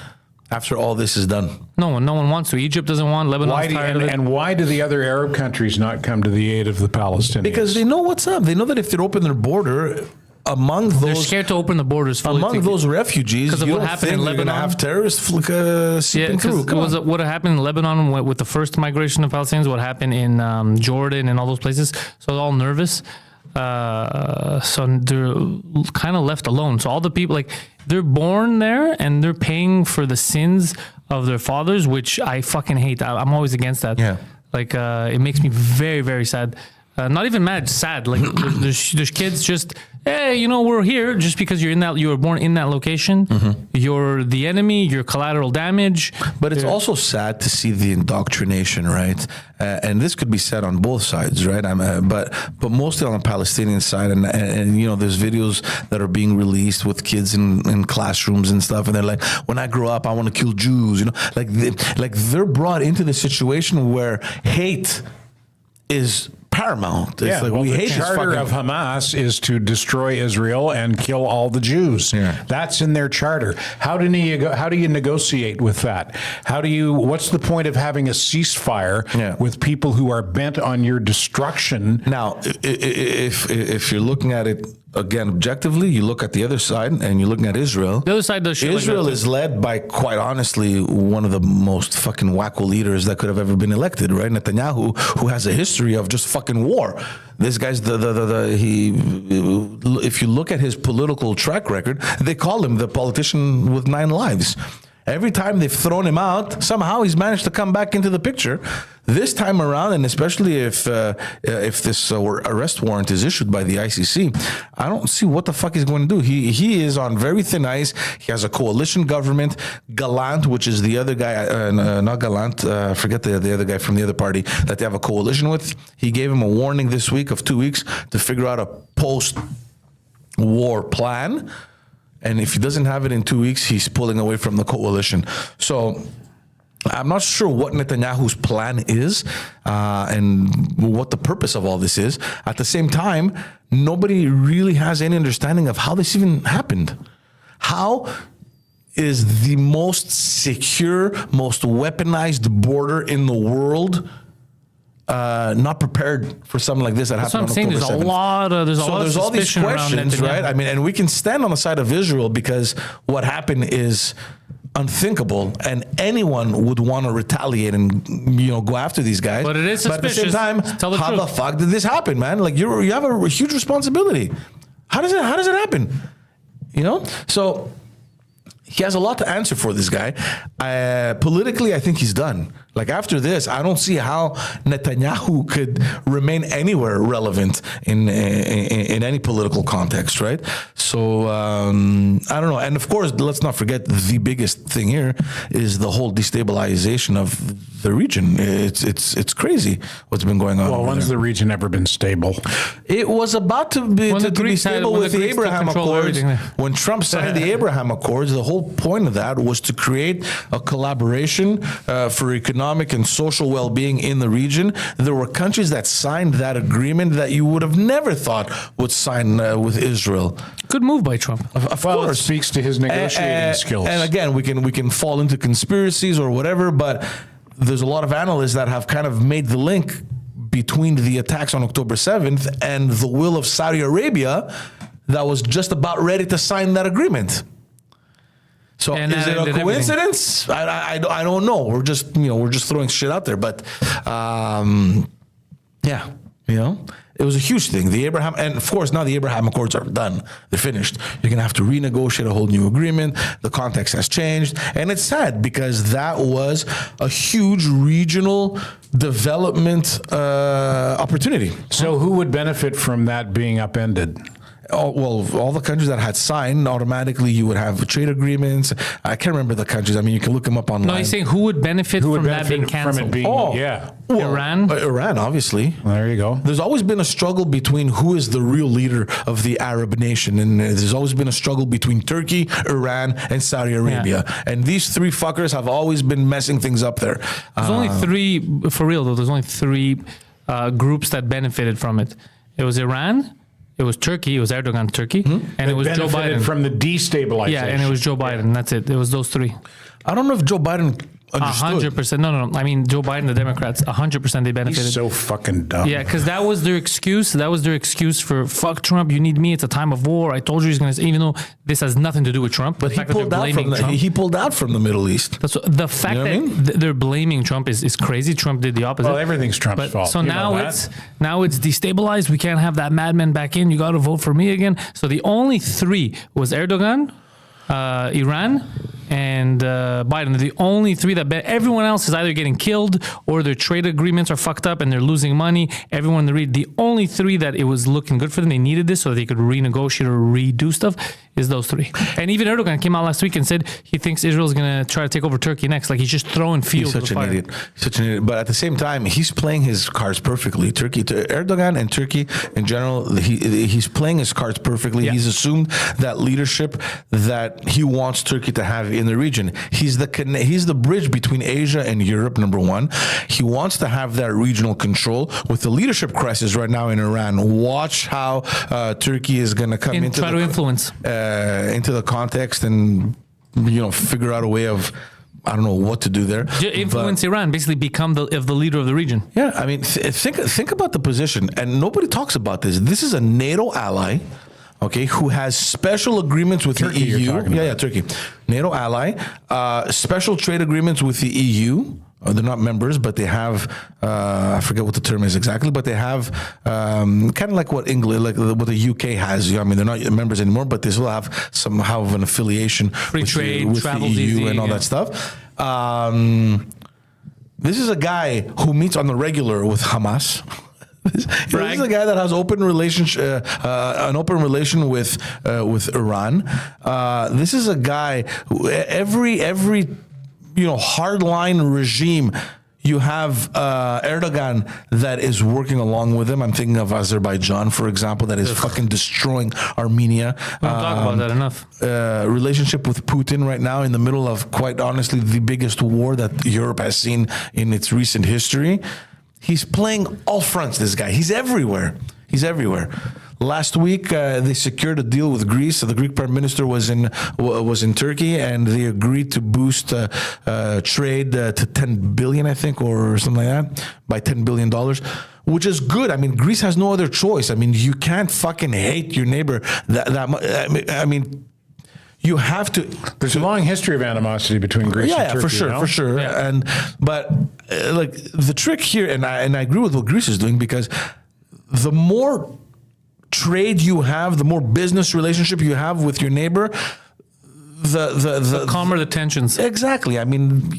after all this is done? No one. No one wants to. Egypt doesn't want. Lebanon's tired of it. And why do the other Arab countries not come to the aid of the Palestinians? Because they know what's up. They know that if they open their border, they're scared to open the borders fully. Among those refugees, because of what happened in Lebanon, have terrorists seeping through. What happened in Lebanon with the first migration of Palestinians, what happened in Jordan and all those places. So they're all nervous. So they're kind of left alone. So all the people, they're born there and they're paying for the sins of their fathers, which I fucking hate. I'm always against that. Yeah. It makes me very, very sad. Not even mad, sad. There's kids just hey, we're here just because you were born in that location. You're the enemy. You're collateral damage. But it's also sad to see the indoctrination, right? And this could be said on both sides, right? But mostly on the Palestinian side, and there's videos that are being released with kids in classrooms and stuff, and they're like, when I grow up, I want to kill Jews. Like they're brought into the situation where hate is paramount. It's like we hate the charter of Hamas is to destroy Israel and kill all the Jews. Yeah. That's in their charter. How do you negotiate with that? What's the point of having a ceasefire with people who are bent on your destruction? Now, if you're looking at it again objectively, you look at the other side and you're looking at Israel. The other side does shit Israel like that is led by, quite honestly, one of the most fucking wacko leaders that could have ever been elected, right? Netanyahu, who has a history of just fucking war. This guy's if you look at his political track record, they call him the politician with 9 lives. Every time they've thrown him out, somehow he's managed to come back into the picture. This time around, and especially if this arrest warrant is issued by the ICC, I don't see what the fuck he's going to do. He is on very thin ice. He has a coalition government. Gallant, which is the other guy, not Gallant, forget the other guy from the other party that they have a coalition with. He gave him a warning this week of 2 weeks to figure out a post-war plan. And if he doesn't have it in 2 weeks, he's pulling away from the coalition. So I'm not sure what Netanyahu's plan is and what the purpose of all this is. At the same time, nobody really has any understanding of how this even happened. How is the most secure, most weaponized border in the world not prepared for something like this that happened on October 7th. There's a lot of there's all these questions, right? I mean, and we can stand on the side of Israel because what happened is unthinkable, and anyone would want to retaliate and go after these guys. But it is suspicious. But at the same time, how the fuck did this happen, man? Like you have a huge responsibility. How does it happen? So he has a lot to answer for, this guy. Politically, I think he's done. Like after this, I don't see how Netanyahu could remain anywhere relevant in any political context, right? So I don't know. And of course, let's not forget the biggest thing here is the whole destabilization of the region. It's crazy what's been going on. Well, when's the region ever been stable? It was about to be stable with the Abraham Accords. When Trump signed the Abraham Accords, the whole point of that was to create a collaboration for economic and social well-being in the region. There were countries that signed that agreement that you would have never thought would sign with Israel. Good move by Trump. Of course, it speaks to his negotiating skills. And again, we can fall into conspiracies or whatever, but there's a lot of analysts that have kind of made the link between the attacks on October 7th and the will of Saudi Arabia that was just about ready to sign that agreement. So is it a coincidence? I don't know. We're just throwing shit out there, but it was a huge thing. And of course now the Abraham Accords are done. They're finished. You're gonna have to renegotiate a whole new agreement. The context has changed, and it's sad because that was a huge regional development opportunity. So who would benefit from that being upended? Well, all the countries that had signed, automatically you would have trade agreements. I can't remember the countries. I mean, you can look them up online. No, he's saying who would benefit from that being canceled? Iran? Iran, obviously. There you go. There's always been a struggle between who is the real leader of the Arab nation. And there's always been a struggle between Turkey, Iran, and Saudi Arabia. Yeah. And these three fuckers have always been messing things up there. There's only three, for real though, there's only three groups that benefited from it. It was Iran, it was Turkey, it was Erdogan, Turkey, and it was Joe Biden. From the destabilization. Yeah, and it was Joe Biden. That's it. It was those three. I don't know if Joe Biden understood. 100%. No. I mean, Joe Biden, the Democrats, 100% they benefited. He's so fucking dumb. Yeah, because that was their excuse. That was their excuse for fuck Trump. You need me. It's a time of war. I told you he's going to. Even though this has nothing to do with Trump, but he pulled out from the Middle East. That's the fact that they're blaming Trump is crazy. Trump did the opposite. Well, everything's Trump's fault. So now it's destabilized. We can't have that madman back in. You got to vote for me again. So the only three was Erdogan, Iran, and Biden. They're the only three that bet. Everyone else is either getting killed or their trade agreements are fucked up and they're losing money. Everyone in the region, the only three that it was looking good for them, they needed this so that they could renegotiate or redo stuff, is those three. And even Erdogan came out last week and said he thinks Israel's going to try to take over Turkey next. Like, he's just throwing fields He's such an idiot. Such an idiot. But at the same time, he's playing his cards perfectly. Erdogan and Turkey in general, he's playing his cards perfectly. Yeah. He's assumed that leadership that he wants Turkey to have in the region. He's the bridge between Asia and Europe, number one. He wants to have that regional control. With the leadership crisis right now in Iran, watch how Turkey is going to come into try to influence into the context and figure out a way of, I don't know what to do there. Influence Iran, basically become the leader of the region. Yeah, I mean, think about the position, and nobody talks about this. This is a NATO ally, okay, who has special agreements with Turkey, the EU. you're talking about. Yeah, Turkey. NATO ally, special trade agreements with the EU. They're not members, but they have, I forget what the term is exactly, but they have kind of like what England, like what the UK has. I mean, they're not members anymore, but they still have somehow of an affiliation Free with trade, the travel EU easy, and all that stuff. This is a guy who meets on the regular with Hamas. This is a guy that has an open relation with Iran. This is a guy who every hardline regime, you have Erdogan that is working along with him. I'm thinking of Azerbaijan, for example, that is fucking destroying Armenia. We don't talk about that enough. Relationship with Putin right now in the middle of, quite honestly, the biggest war that Europe has seen in its recent history. He's playing all fronts, this guy. He's everywhere. Last week, they secured a deal with Greece. So the Greek prime minister was in Turkey, and they agreed to boost trade to 10 billion, I think, or something like that, by $10 billion, which is good. I mean, Greece has no other choice. I mean, you can't fucking hate your neighbor that much. I mean, you have to. There's a long history of animosity between Greece and Turkey. For sure. Yeah. But like the trick here, and I agree with what Greece is doing, because the more trade you have, the more business relationship you have with your neighbor, the calmer the tensions. Exactly. I mean,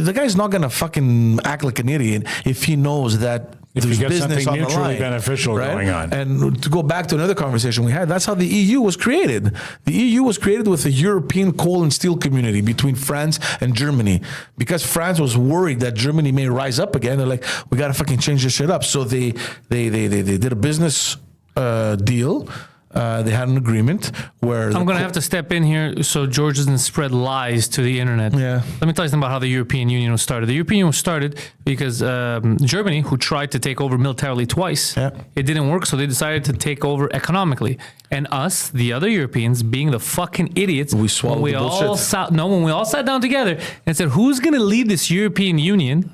the guy's not gonna fucking act like an idiot if he knows that if there's you get business something on the mutually line, beneficial right? going on. And to go back to another conversation we had, that's how the EU was created. The EU was created with a European coal and steel community between France and Germany, because France was worried that Germany may rise up again. They're like, we gotta fucking change this shit up. So they did a business deal. They had an agreement where I'm going to have to step in here so George doesn't spread lies to the internet. Yeah. Let me tell you something about how the European Union was started. The European Union was started because Germany, who tried to take over militarily twice, it didn't work, so they decided to take over economically. And us, the other Europeans, being the fucking idiots, we swallowed when we the all bullshit. when we all sat down together and said, who's going to lead this European Union?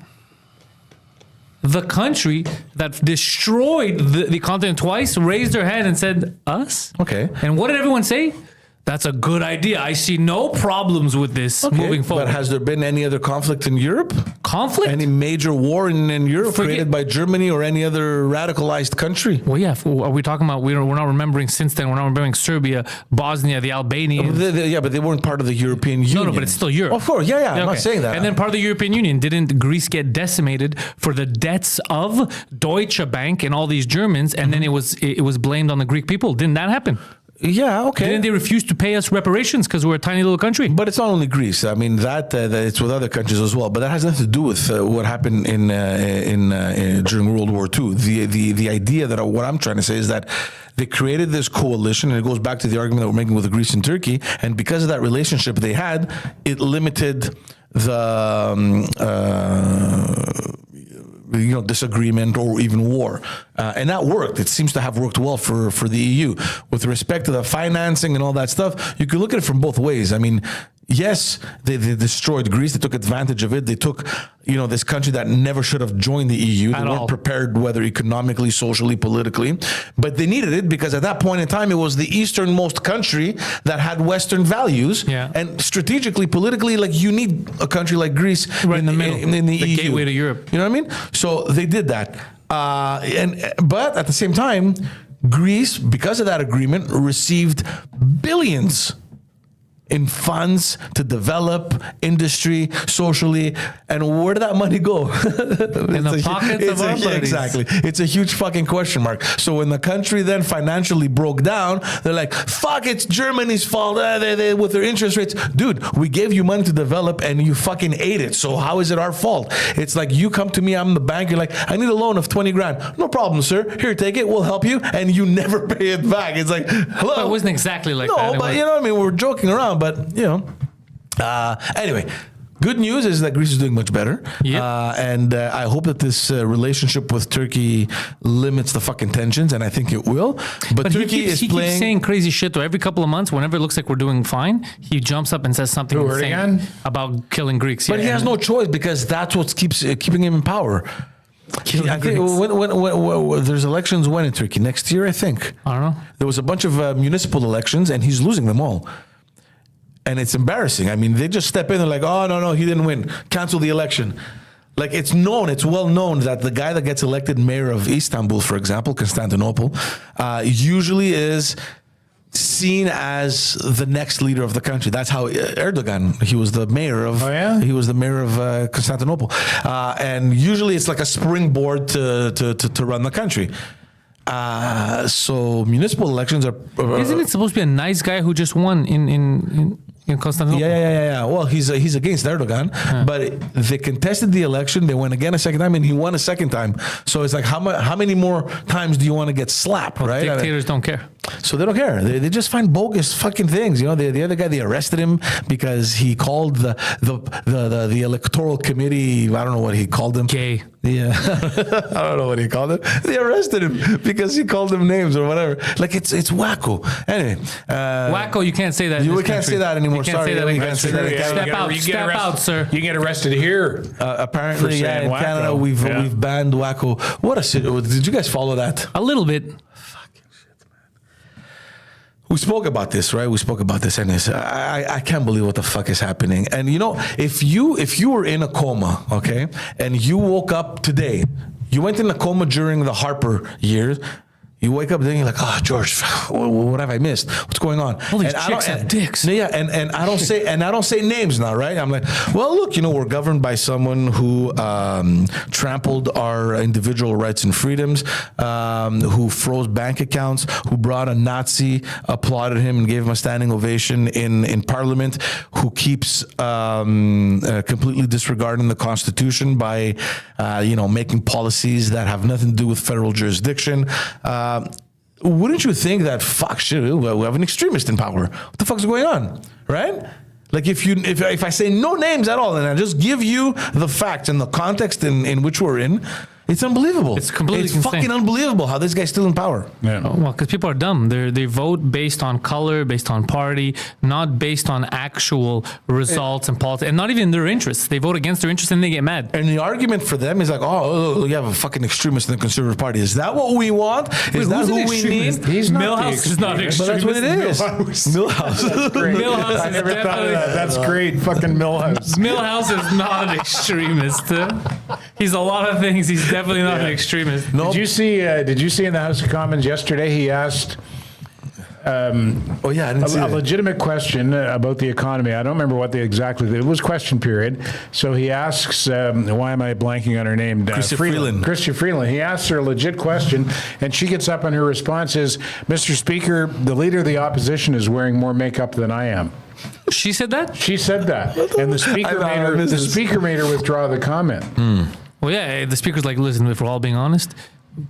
The country that destroyed the continent twice raised their hand and said, us? Okay. And what did everyone say? That's a good idea. I see no problems with this moving forward. But has there been any other conflict in Europe? Conflict? Any major war in Europe created by Germany or any other radicalized country? Well, yeah. Are we talking about, we're not remembering since then, we're not remembering Serbia, Bosnia, the Albanians. But they weren't part of the European Union. No, but it's still Europe. Of course, yeah, I'm not saying that. And then part of the European Union, didn't Greece get decimated for the debts of Deutsche Bank and all these Germans, and then it was blamed on the Greek people? Didn't that happen? Yeah, okay. Didn't they refuse to pay us reparations because we're a tiny little country? But it's not only Greece. I mean, that it's with other countries as well. But that has nothing to do with what happened during World War II. The idea that what I'm trying to say is that they created this coalition, and it goes back to the argument that we're making with Greece and Turkey. And because of that relationship they had, it limited the disagreement or even war, and that worked. It seems to have worked well for the EU with respect to the financing and all that stuff. You can look at it from both ways. I mean, yes, they destroyed Greece. They took advantage of it. They took, this country that never should have joined the EU. They weren't prepared, whether economically, socially, politically, but they needed it because at that point in time, it was the easternmost country that had Western values. Yeah. And strategically, politically, like you need a country like Greece right in the middle, in the EU. gateway to Europe. You know what I mean? So they did that. But at the same time, Greece, because of that agreement, received billions in funds to develop industry socially, and where did that money go? In the pockets of our buddies. Exactly. It's a huge fucking question mark. So when the country then financially broke down, they're like, fuck, it's Germany's fault. They with their interest rates. Dude, we gave you money to develop and you fucking ate it. So how is it our fault? It's like you come to me, I'm the bank, you're like, I need a loan of 20 grand. No problem, sir. Here, take it. We'll help you. And you never pay it back. It's like, hello. But it wasn't exactly like that. No, but you know what I mean? We're joking around, but you know. Anyway, good news is that Greece is doing much better. Yep. And I hope that this relationship with Turkey limits the fucking tensions, and I think it will. But Turkey he keeps saying crazy shit though. Every couple of months, whenever it looks like we're doing fine, he jumps up and says something insane about killing Greeks. But he has no choice because that's what keeps keeping him in power. I think when there's elections when in Turkey? Next year, I think. I don't know. There was a bunch of municipal elections, and he's losing them all. And it's embarrassing. I mean, they just step in and like, oh, no, he didn't win. Cancel the election. Like, it's known, it's well known that the guy that gets elected mayor of Istanbul, for example, Constantinople, usually is seen as the next leader of the country. That's how Erdogan, he was the mayor of he was the mayor of Constantinople. And usually it's like a springboard to run the country. So municipal elections are Isn't it supposed to be a nice guy who just won in Constantinople? Yeah. Well, he's against Erdogan, but they contested the election. They went again a second time, and he won a second time. So it's like, how many more times do you want to get slapped, right? Dictators don't care. So they don't care. They just find bogus fucking things. You know, the other guy, they arrested him because he called the electoral committee. I don't know what he called them. Gay. Yeah, I don't know what he called them. They arrested him because he called them names or whatever. Like it's wacko. Anyway, wacko. You can't say that. You can't say that anymore. You can't Sorry, say that. we can't say that. Step out, sir. You get arrested here. Apparently, yeah, in Canada we've banned wacko. What a shit! Did you guys follow that? A little bit. We spoke about this, right? We spoke about this, and I can't believe what the fuck is happening. And you know, if you were in a coma, okay, and you woke up today, you went in a coma during the Harper years. You wake up and you're like, oh, George, what have I missed? What's going on? All these chicks have dicks. Yeah, and I don't say names now, right? I'm like, well, look, you know, we're governed by someone who trampled our individual rights and freedoms, who froze bank accounts, who brought a Nazi, applauded him and gave him a standing ovation in Parliament, who keeps completely disregarding the Constitution by, making policies that have nothing to do with federal jurisdiction. Wouldn't you think that we have an extremist in power? What the fuck is going on, right? Like if I say no names at all and I just give you the facts and the context in which we're in, it's unbelievable. It's completely insane. Fucking unbelievable how this guy's still in power. Yeah. Well, because people are dumb. They vote based on color, based on party, not based on actual results and politics, and not even their interests. They vote against their interests and they get mad. And the argument for them is like, oh, you have a fucking extremist in the Conservative Party. Is that what we want? Is that who we need? He's Milhouse is not an extremist. But that's what it is. Milhouse. That's great. Milhouse I never thought of that. That's great. Fucking Milhouse. Milhouse is not an extremist. He's a lot of things. He's definitely not an extremist. Nope. Did you see in the House of Commons yesterday? He asked I didn't see a that. legitimate question about the economy. I don't remember what it was. Question period. So he asks, why am I blanking on her name? Chrystia Freeland. Chrystia Freeland. He asks her a legit question, and she gets up and her response is, "Mr. Speaker, the leader of the opposition is wearing more makeup than I am." She said that? She said that, and the speaker made her withdraw the comment. Well, yeah, the speaker's like, listen, if we're all being honest,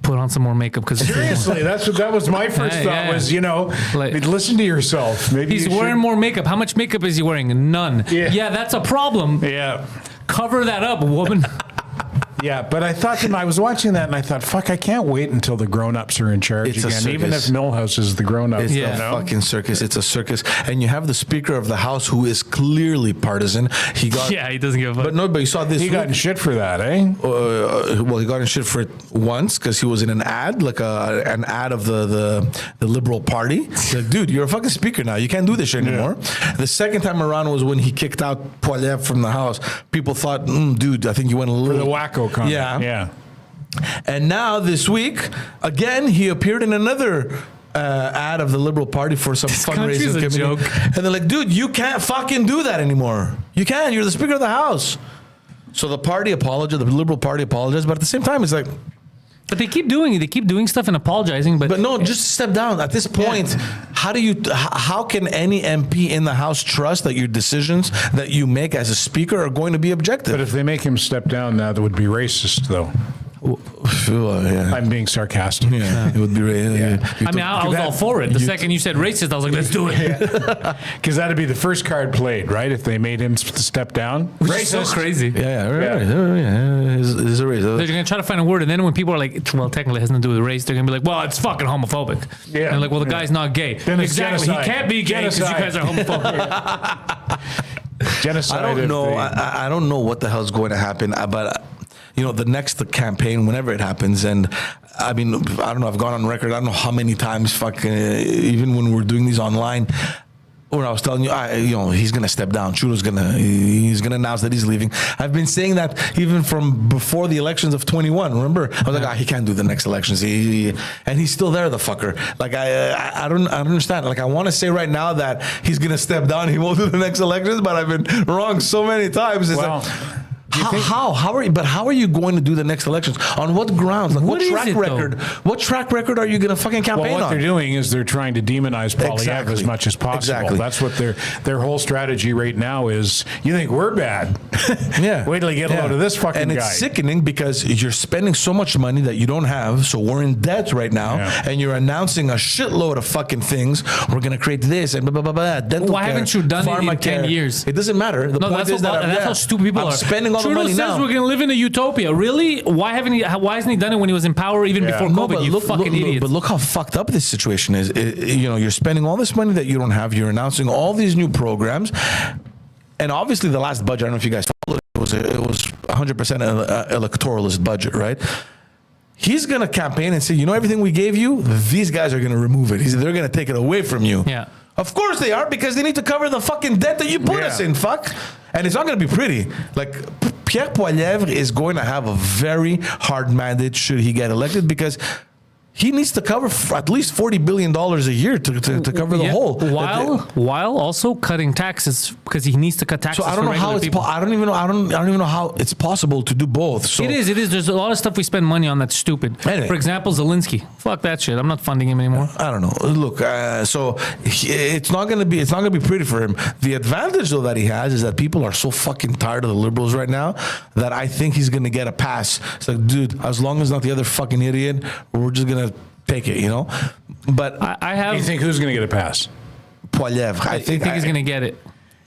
put on some more makeup. Because Seriously, that was my first thought was, listen to yourself. Maybe he's wearing more makeup. How much makeup is he wearing? None. Yeah, that's a problem. Yeah. Cover that up, woman. Yeah, but I thought I was watching that and I thought, fuck, I can't wait until the grown-ups are in charge It's a again, circus. even if Milhouse is the grown-up. It's a fucking circus. It's a circus. And you have the Speaker of the House who is clearly partisan. He doesn't give a fuck. But you saw this. He got in shit for that, eh? Well, he got in shit for it once because he was in an ad, like an ad of the Liberal Party. Like, dude, you're a fucking speaker now. You can't do this shit anymore. The second time around was when he kicked out Poilievre from the House. People thought, dude, I think you went a little... For the wacko comment. Yeah. And now this week, again, he appeared in another ad of the Liberal Party for some country's fundraising a committee. joke. And they're like, dude, you can't fucking do that anymore. You can't. You're the Speaker of the House. So the party apologized, the Liberal Party apologized, but at the same time, it's like, But they keep doing stuff and apologizing. but no, just step down. At this point, how can any MP in the House trust that your decisions that you make as a speaker are going to be objective? But if they make him step down now, that would be racist, though. Yeah. I'm being sarcastic. Yeah, it would be. I mean, I was all for it. The second you said racist, I was like, let's do it. Because that'd be the first card played, right? If they made him step down. Which is so crazy. It's a race. They're going to try to find a word, and then when people are like, well, technically it has nothing to do with race, they're going to be like, well, it's fucking homophobic. Yeah. And like, well, the guy's not gay. Then it's exactly. genocide. He can't be gay because you Genocide. guys are homophobic. Genocide. I don't if know. they- I don't know what the hell's going to happen, but the next campaign, whenever it happens, and I mean, I don't know. I've gone on record. I don't know how many times, even when we're doing these online, when I was telling you, he's gonna step down. Trudeau's he's gonna announce that he's leaving. I've been saying that even from before the elections of 21. Remember, I was like, he can't do the next elections. And he's still there, the fucker. Like I don't understand. Like I want to say right now that he's gonna step down. He won't do the next elections, but I've been wrong so many times. It's Well, like, how are you going to do the next elections? On what grounds? Like what What is track it, though? record? What track record are you going to fucking campaign Well, what on? they're doing is they're trying to demonize Poilievre Exactly. as much as possible. Exactly. That's what their whole strategy right now is. You think we're bad? Yeah. Wait till you get a load of this fucking and guy. it's sickening because you're spending so much money that you don't have. So we're in debt right now, Yeah. and you're announcing a shitload of fucking things. We're going to create this and blah blah blah blah. Dental Why care, haven't you done it in pharmacare. 10 years? It doesn't matter. The No, point is that's how stupid people I'm are. spending all Trudeau the money says now. we're going to live in a utopia. Really? Why hasn't he done it when he was in power even Yeah. before No, COVID? You fucking idiot. But look how fucked up this situation is. You're spending all this money that you don't have. You're announcing all these new programs, and obviously the last budget. I don't know if you guys followed it. It was 100% electoralist budget, right? He's gonna campaign and say, everything we gave you, these guys are gonna remove it. They're gonna take it away from you. Yeah. Of course they are, because they need to cover the fucking debt that you put us in. Fuck. And it's not going to be pretty. Like, Pierre Poilievre is going to have a very hard mandate should he get elected, because he needs to cover at least $40 billion a year to cover the whole. While also cutting taxes, because he needs to cut taxes. So I don't know how it's. I don't even know how it's possible to do both. So It is. There's a lot of stuff we spend money on that's stupid. Anyway. For example, Zelensky. Fuck that shit. I'm not funding him anymore. I don't know. Look, it's not gonna be pretty for him. The advantage though that he has is that people are so fucking tired of the Liberals right now that I think he's gonna get a pass. It's like, dude, as long as not the other fucking idiot, we're just gonna take it, But I have. You think who's going to get a pass? Poilievre, I think he's going to get it.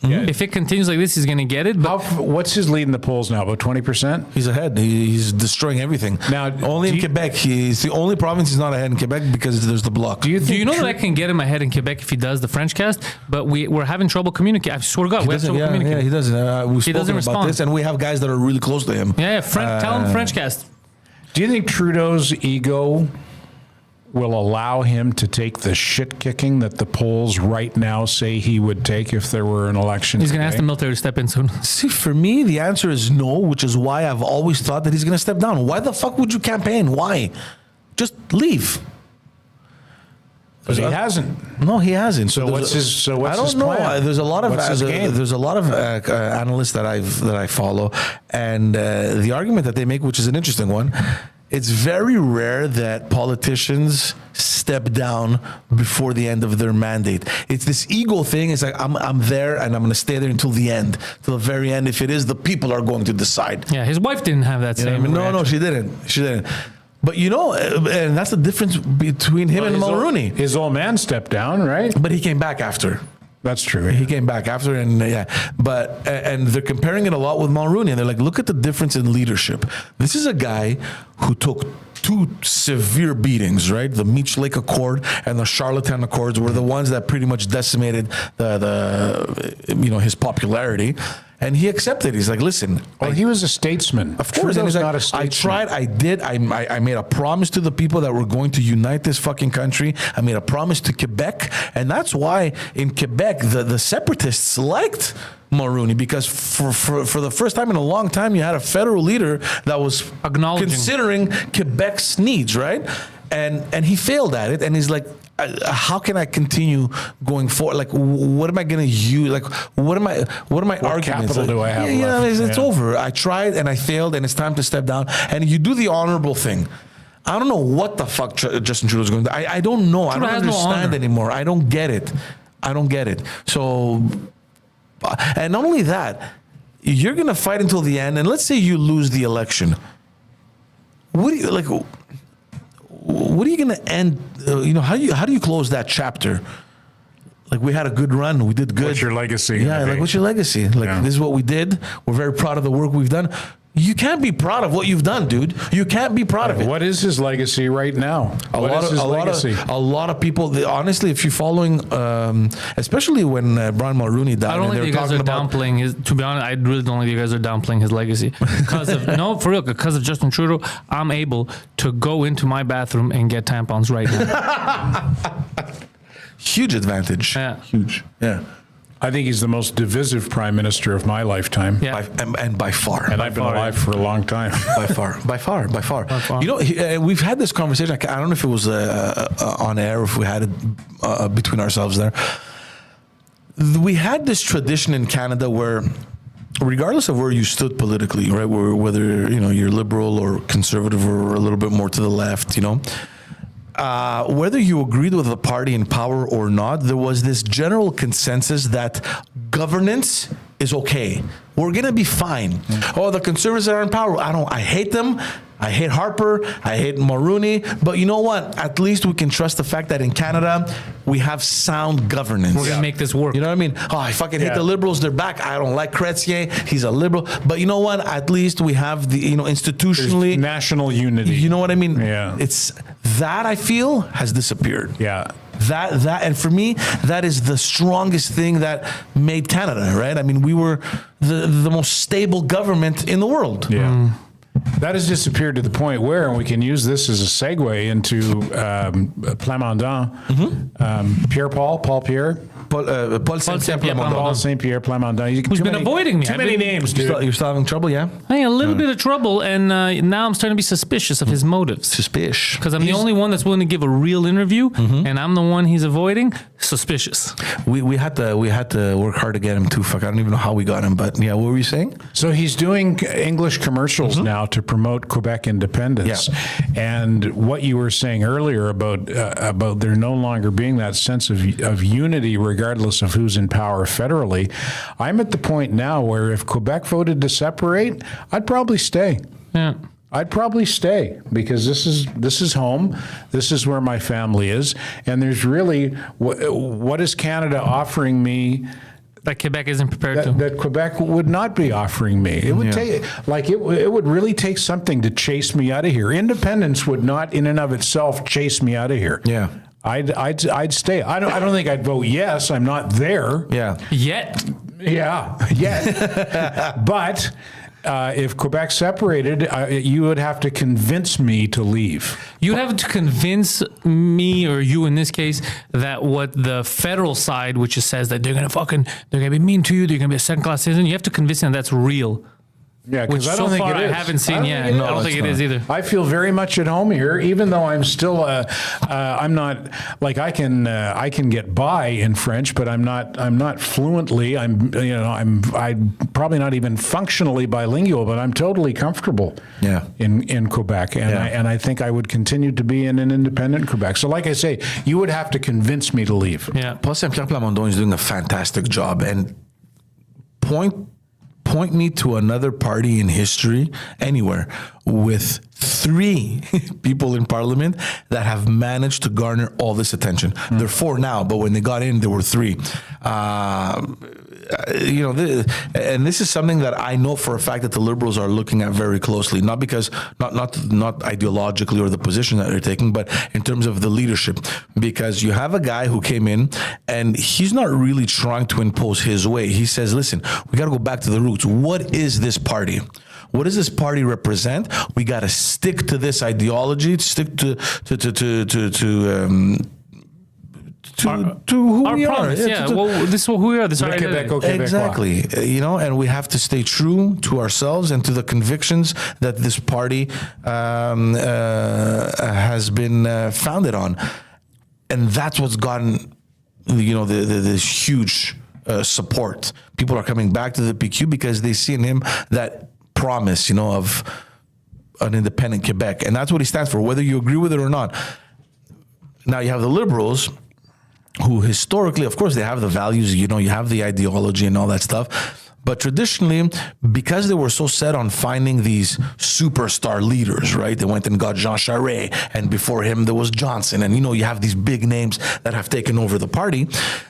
Yeah. If it continues like this, he's going to get it. But What's his lead in the polls now? About 20%? he's ahead. He's destroying everything. Now, only in do you- Quebec, he's the only province he's not ahead in Quebec because there's the block. do you know that I can get him ahead in Quebec if he does the French cast? But we're having trouble communicating. I swear to God, we have trouble Yeah, communicating. he doesn't. We've spoken doesn't about respond. this, and we have guys that are really close to him. Yeah, tell him French cast. Do you think Trudeau's ego will allow him to take the shit kicking that the polls right now say he would take if there were an election? He's going to ask the today? military to step in soon. See, for me, the answer is no, which is why I've always thought that he's going to step down. Why the fuck would you campaign? Why? Just leave. But he hasn't. No, he hasn't. So what's his I don't his know. plan? There's a lot of What's his game? there's a lot of analysts that I follow, and the argument that they make, which is an interesting one, it's very rare that politicians step down before the end of their mandate. It's this ego thing. It's like I'm there and I'm going to stay there until the end, till the very end. If it is, the people are going to decide. Yeah, his wife didn't have that You know what I same. mean? No, she didn't. She didn't. But and that's the difference between him and Mulroney. His old man stepped down, right? But he came back after. That's true. He came back after, and but they're comparing it a lot with Mulroney, and they're like, look at the difference in leadership. This is a guy who took two severe beatings, right? The Meech Lake Accord and the Charlottetown Accords were the ones that pretty much decimated his popularity, and he accepted. He's like, listen, He was a statesman. of course, and Trudeau's he's like, not a I statesman. tried, I did, I made a promise to the people that we're going to unite this fucking country. I made a promise to Quebec, and that's why in Quebec the separatists liked Mulroney, because for the first time in a long time you had a federal leader that was Acknowledging. considering Quebec's needs, right? And he failed at it, and he's like, how can I continue going forward? Like, what am I going to use? Like, what are my arguments? capital do I have left? It's over. I tried and I failed, and it's time to step down. And you do the honorable thing. I don't know what the fuck Justin Trudeau's going to do. I don't know. I don't understand anymore. I don't get it. So, and not only that, you're going to fight until the end. And let's say you lose the election. What are you going to end? How do you close that chapter? Like, we had a good run. We did good. What's your legacy? Yeah, like, what's your legacy? Like, this is what we did. We're very proud of the work we've done. You can't be proud of what you've done, dude. You can't be proud of it. What is his legacy right now? A lot of people, honestly, if you're following, especially when Brian Mulroney died, I don't think you guys are downplaying his. To be honest, I really don't think you guys are downplaying his legacy because of because of Justin Trudeau. I'm able to go into my bathroom and get tampons right now. Huge advantage. Yeah. Huge. Yeah. I think he's the most divisive prime minister of my lifetime. Yeah. And by far. And I've been alive for a long time. By far. We've had this conversation. I don't know if it was on air or if we had it between ourselves there. We had this tradition in Canada where, regardless of where you stood politically, right, whether you're liberal or conservative or a little bit more to the left, whether you agreed with the party in power or not, there was this general consensus that governance is okay. We're going to be fine. Oh, the conservatives are in power. I hate them. I hate Harper. I hate Mulroney. But you know what? At least we can trust the fact that in Canada, we have sound governance. We're going to make this work. You know what I mean? Oh, I fucking hate the Liberals. They're back. I don't like Chrétien. He's a liberal. But you know what? At least we have the, institutionally. There's national unity. You know what I mean? Yeah. It's that I feel has disappeared. Yeah. That and for me, that is the strongest thing that made Canada, right? I mean, we were the most stable government in the world. Yeah. That has disappeared to the point where, and we can use this as a segue into Plamondon, Paul Pierre. Paul Saint-Pierre Plamondon. Who's been avoiding me. Too many names, dude. You're still having trouble, yeah? I had a little bit of trouble, and now I'm starting to be suspicious of his motives. Suspicious. Because I'm the only one that's willing to give a real interview, and I'm the one he's avoiding. Suspicious. We had to work hard to get him too. Fuck, I don't even know how we got him, but yeah, what were you saying? So he's doing English commercials now to promote Quebec independence. Yeah. And what you were saying earlier about there no longer being that sense of unity regardless of who's in power federally, I'm at the point now where if Quebec voted to separate, I'd probably stay. Yeah. I'd probably stay because this is home. This is where my family is. And there's really, what is Canada offering me that Quebec isn't prepared to? That Quebec would not be offering me. It would take, it would really take something to chase me out of here. Independence would not in and of itself chase me out of here. Yeah. I'd stay. I don't think I'd vote yes. I'm not there. Yeah. Yet. But if Quebec separated, you would have to convince me to leave. You have to convince me, or you in this case, that what the federal side, which says that they're gonna be mean to you, they're gonna be a second-class citizen. You have to convince them that's real. Yeah, which I don't think it is. I haven't seen yet. I don't think it is either. I feel very much at home here, even though I'm still. I'm not like I can get by in French, but I'm not fluently. I'm probably not even functionally bilingual, but I'm totally comfortable. Yeah. In Quebec, and I think I would continue to be in an independent Quebec. So, like I say, you would have to convince me to leave. Yeah. Paul Saint-Pierre Plamondon is doing a fantastic job, and point me to another party in history anywhere with 3 people in parliament that have managed to garner all this attention. There are 4 now, but when they got in, there were 3. And this is something that I know for a fact that the Liberals are looking at very closely, not because not ideologically or the position that they're taking, but in terms of the leadership, because you have a guy who came in and he's not really trying to impose his way. He says, listen, we got to go back to the roots. What is this party? What does this party represent? We got to stick to this ideology, stick to who our we promise, are. Yeah, this is who we are. This is our identity. Exactly. And we have to stay true to ourselves and to the convictions that this party has been founded on. and that's what's gotten, this huge support. People are coming back to the PQ because they see in him that promise, of an independent Quebec, and that's what he stands for, whether you agree with it or not. Now you have the Liberals, who historically, of course, they have the values, you have the ideology and all that stuff. But traditionally, because they were so set on finding these superstar leaders, right? They went and got Jean Charest, and before him there was Johnson, and you have these big names that have taken over the party.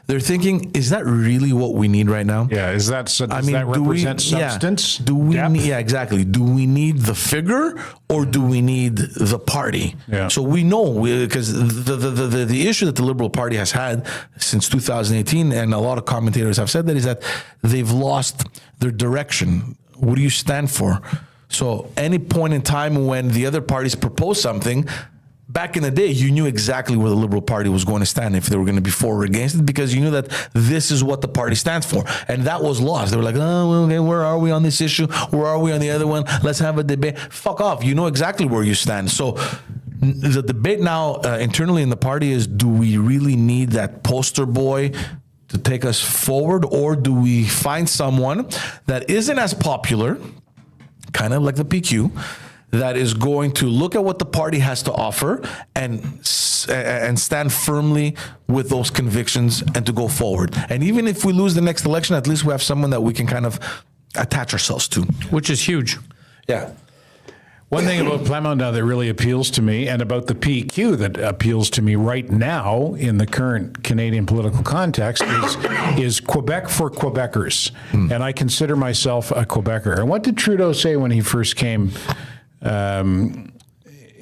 They're thinking, is that really what we need right now? Yeah, does that represent substance? Do we need, exactly. Do we need the figure or do we need the party? Yeah. So we know, because the issue that the Liberal Party has had since 2018, and a lot of commentators have said that, is that they've lost their direction. What do you stand for? So any point in time when the other parties propose something, back in the day, you knew exactly where the Liberal Party was going to stand, if they were going to be for or against it, because you knew that this is what the party stands for. And that was lost. They were like, oh, okay, where are we on this issue? Where are we on the other one? Let's have a debate. Fuck off. You know exactly where you stand. So the debate now internally in the party is, do we really need that poster boy to take us forward, or do we find someone that isn't as popular, kind of like the PQ, that is going to look at what the party has to offer and stand firmly with those convictions and to go forward? And even if we lose the next election, at least we have someone that we can kind of attach ourselves to. Which is huge. Yeah. One thing about Plamondon that really appeals to me, and about the PQ that appeals to me right now in the current Canadian political context, is Quebec for Quebecers. And I consider myself a Quebecer. And what did Trudeau say when he first came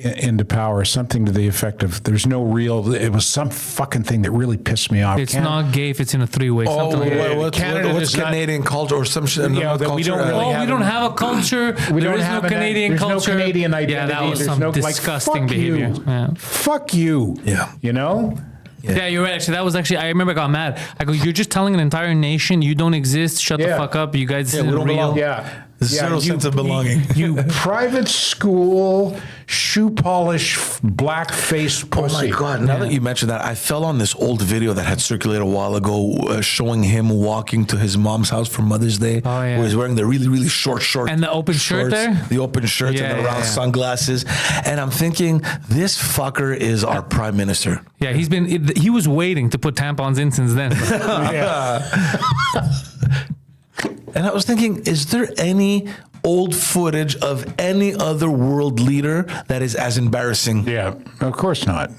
into power? Something to the effect of, there's no real, it was some fucking thing that really pissed me off. It's not gay if it's in a three-way. What's Canadian culture or some shit? Yeah, that we don't really we don't have a culture. There is no Canadian culture. There's no Canadian identity. Yeah, that was there's some no, disgusting behavior. You. Yeah. Fuck you. Yeah. Yeah, you're right. Actually, that was I remember I got mad. I go, you're just telling an entire nation you don't exist. Shut the fuck up. You guys we don't real. belong. Yeah. Zero sense of belonging. You private school, shoe polish, black-faced pussy. Oh my God, now that you mentioned that, I fell on this old video that had circulated a while ago showing him walking to his mom's house for Mother's Day. Oh, yeah. Where he's wearing the really, really short And the open shirt there? The open shirts and the round sunglasses. And I'm thinking, this fucker is our prime minister. Yeah, he was waiting to put tampons in since then. And I was thinking, is there any old footage of any other world leader that is as embarrassing? Yeah, of course not.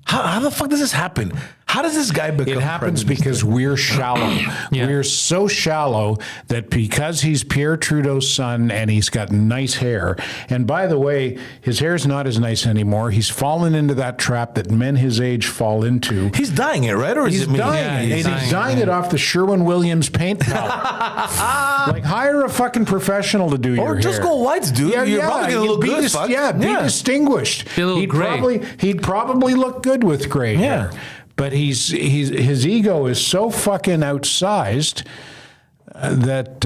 How the fuck does this happen? How does this guy become It happens president? because we're shallow. Yeah. We're so shallow that because he's Pierre Trudeau's son and he's got nice hair, and by the way, his hair's not as nice anymore. He's fallen into that trap that men his age fall into. He's dying it, right? Or is He's it me? dying. Yeah, He's dying it off the Sherwin-Williams paint palette. Like, hire a fucking professional to do your hair. Or just go white, dude. You're probably going to look good. Fuck. Be distinguished. Be a little gray. He'd probably look good with gray hair. But his ego is so fucking outsized but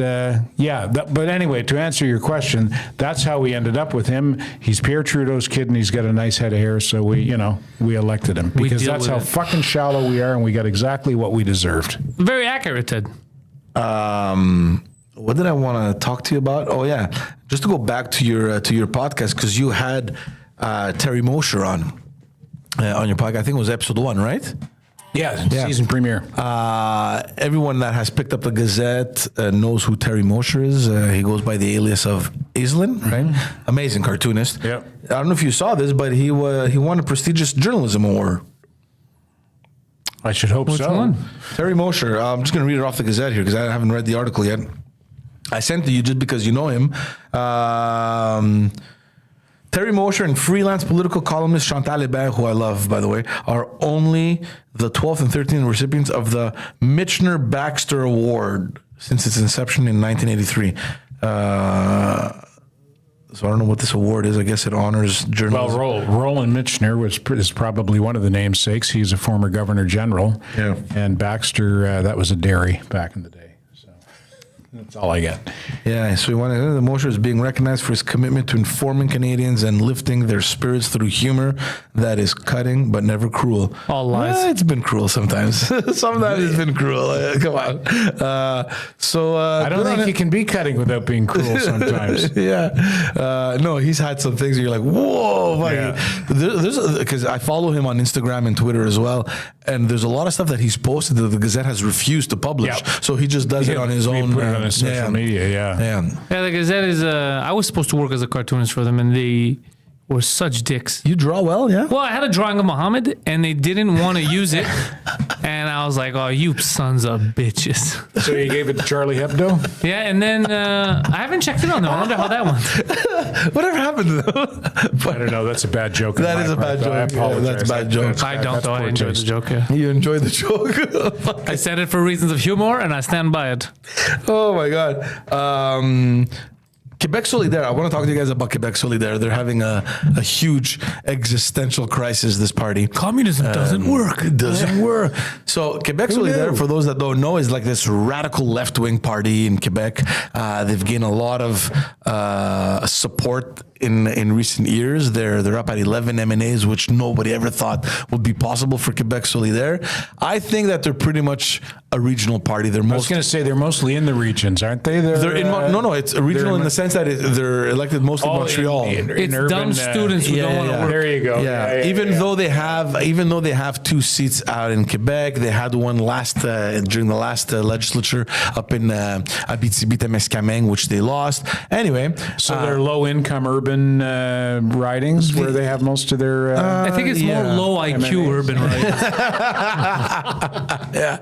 anyway, to answer your question, that's how we ended up with him. He's Pierre Trudeau's kid, and he's got a nice head of hair, so we elected him because that's how fucking shallow we are, and we got exactly what we deserved. Very accurate, Ted. What did I want to talk to you about? Oh yeah, just to go back to your podcast, because you had Terry Mosher on your podcast. I think it was episode 1, right? Yeah, season premiere. Everyone that has picked up the Gazette knows who Terry Mosher is. He goes by the alias of Aislinn, right? Amazing cartoonist. Yep. I don't know if you saw this, but he won a prestigious journalism award. I should hope Which so. one? Terry Mosher. I'm just going to read it off the Gazette here because I haven't read the article yet. I sent it to you just because you know him. Terry Mosher and freelance political columnist Chantal Hébert, who I love, by the way, are only the 12th and 13th recipients of the Michener-Baxter Award since its inception in 1983. So I don't know what this award is. I guess it honors journalism. Well, Roland Michener is probably one of the namesakes. He's a former governor general. Yeah. And Baxter, that was a dairy back in the day. So. That's all I get. Yeah, so we want to, the Mosher is being recognized for his commitment to informing Canadians and lifting their spirits through humor that is cutting but never cruel. All lies. It's been cruel sometimes. Sometimes it's been cruel. Come on. I don't think you can be cutting without being cruel sometimes. Yeah. No, he's had some things where you're like, whoa. Like, Yeah. There's because I follow him on Instagram and Twitter as well. And there's a lot of stuff that he's posted that the Gazette has refused to publish. Yeah. So he just does it on his own. Put it on his social media, yeah. Yeah, the Gazette is. I was supposed to work as a cartoonist for them, and they were such dicks. You draw well, yeah? Well, I had a drawing of Muhammad, and they didn't want to use it. And I was like, oh, you sons of bitches. So you gave it to Charlie Hebdo? Yeah, and then I haven't checked in on them. I wonder how that went. Whatever happened to them? I don't know. That's a bad joke. That is a bad joke. I apologize. That's a bad joke. I don't, though. I poor enjoyed the taste. joke, yeah. You enjoyed the joke? I said it for reasons of humor, and I stand by it. Oh my God. Quebec Solidaire. I want to talk to you guys about Quebec Solidaire. They're having a huge existential crisis, this party. Communism doesn't work. It doesn't work. So Quebec Solidaire, for those that don't know, is like this radical left-wing party in Quebec. They've gained a lot of support in recent years. They're up at 11 MNAs, which nobody ever thought would be possible for Quebec Solidaire. I think that they're pretty much a regional party. I was going to say they're mostly in the regions, aren't they? They're in no, it's a regional in the sense that they're elected mostly in Montreal. It's dumb students who don't want to work. There you go. Yeah, even though they have 2 seats out in Quebec, they had one during the last legislature up in Abitibi-Témiscamingue, which they lost. Anyway, So they're low-income urban ridings where they have most of their. I think it's more low IQ M&As. urban ridings. yeah.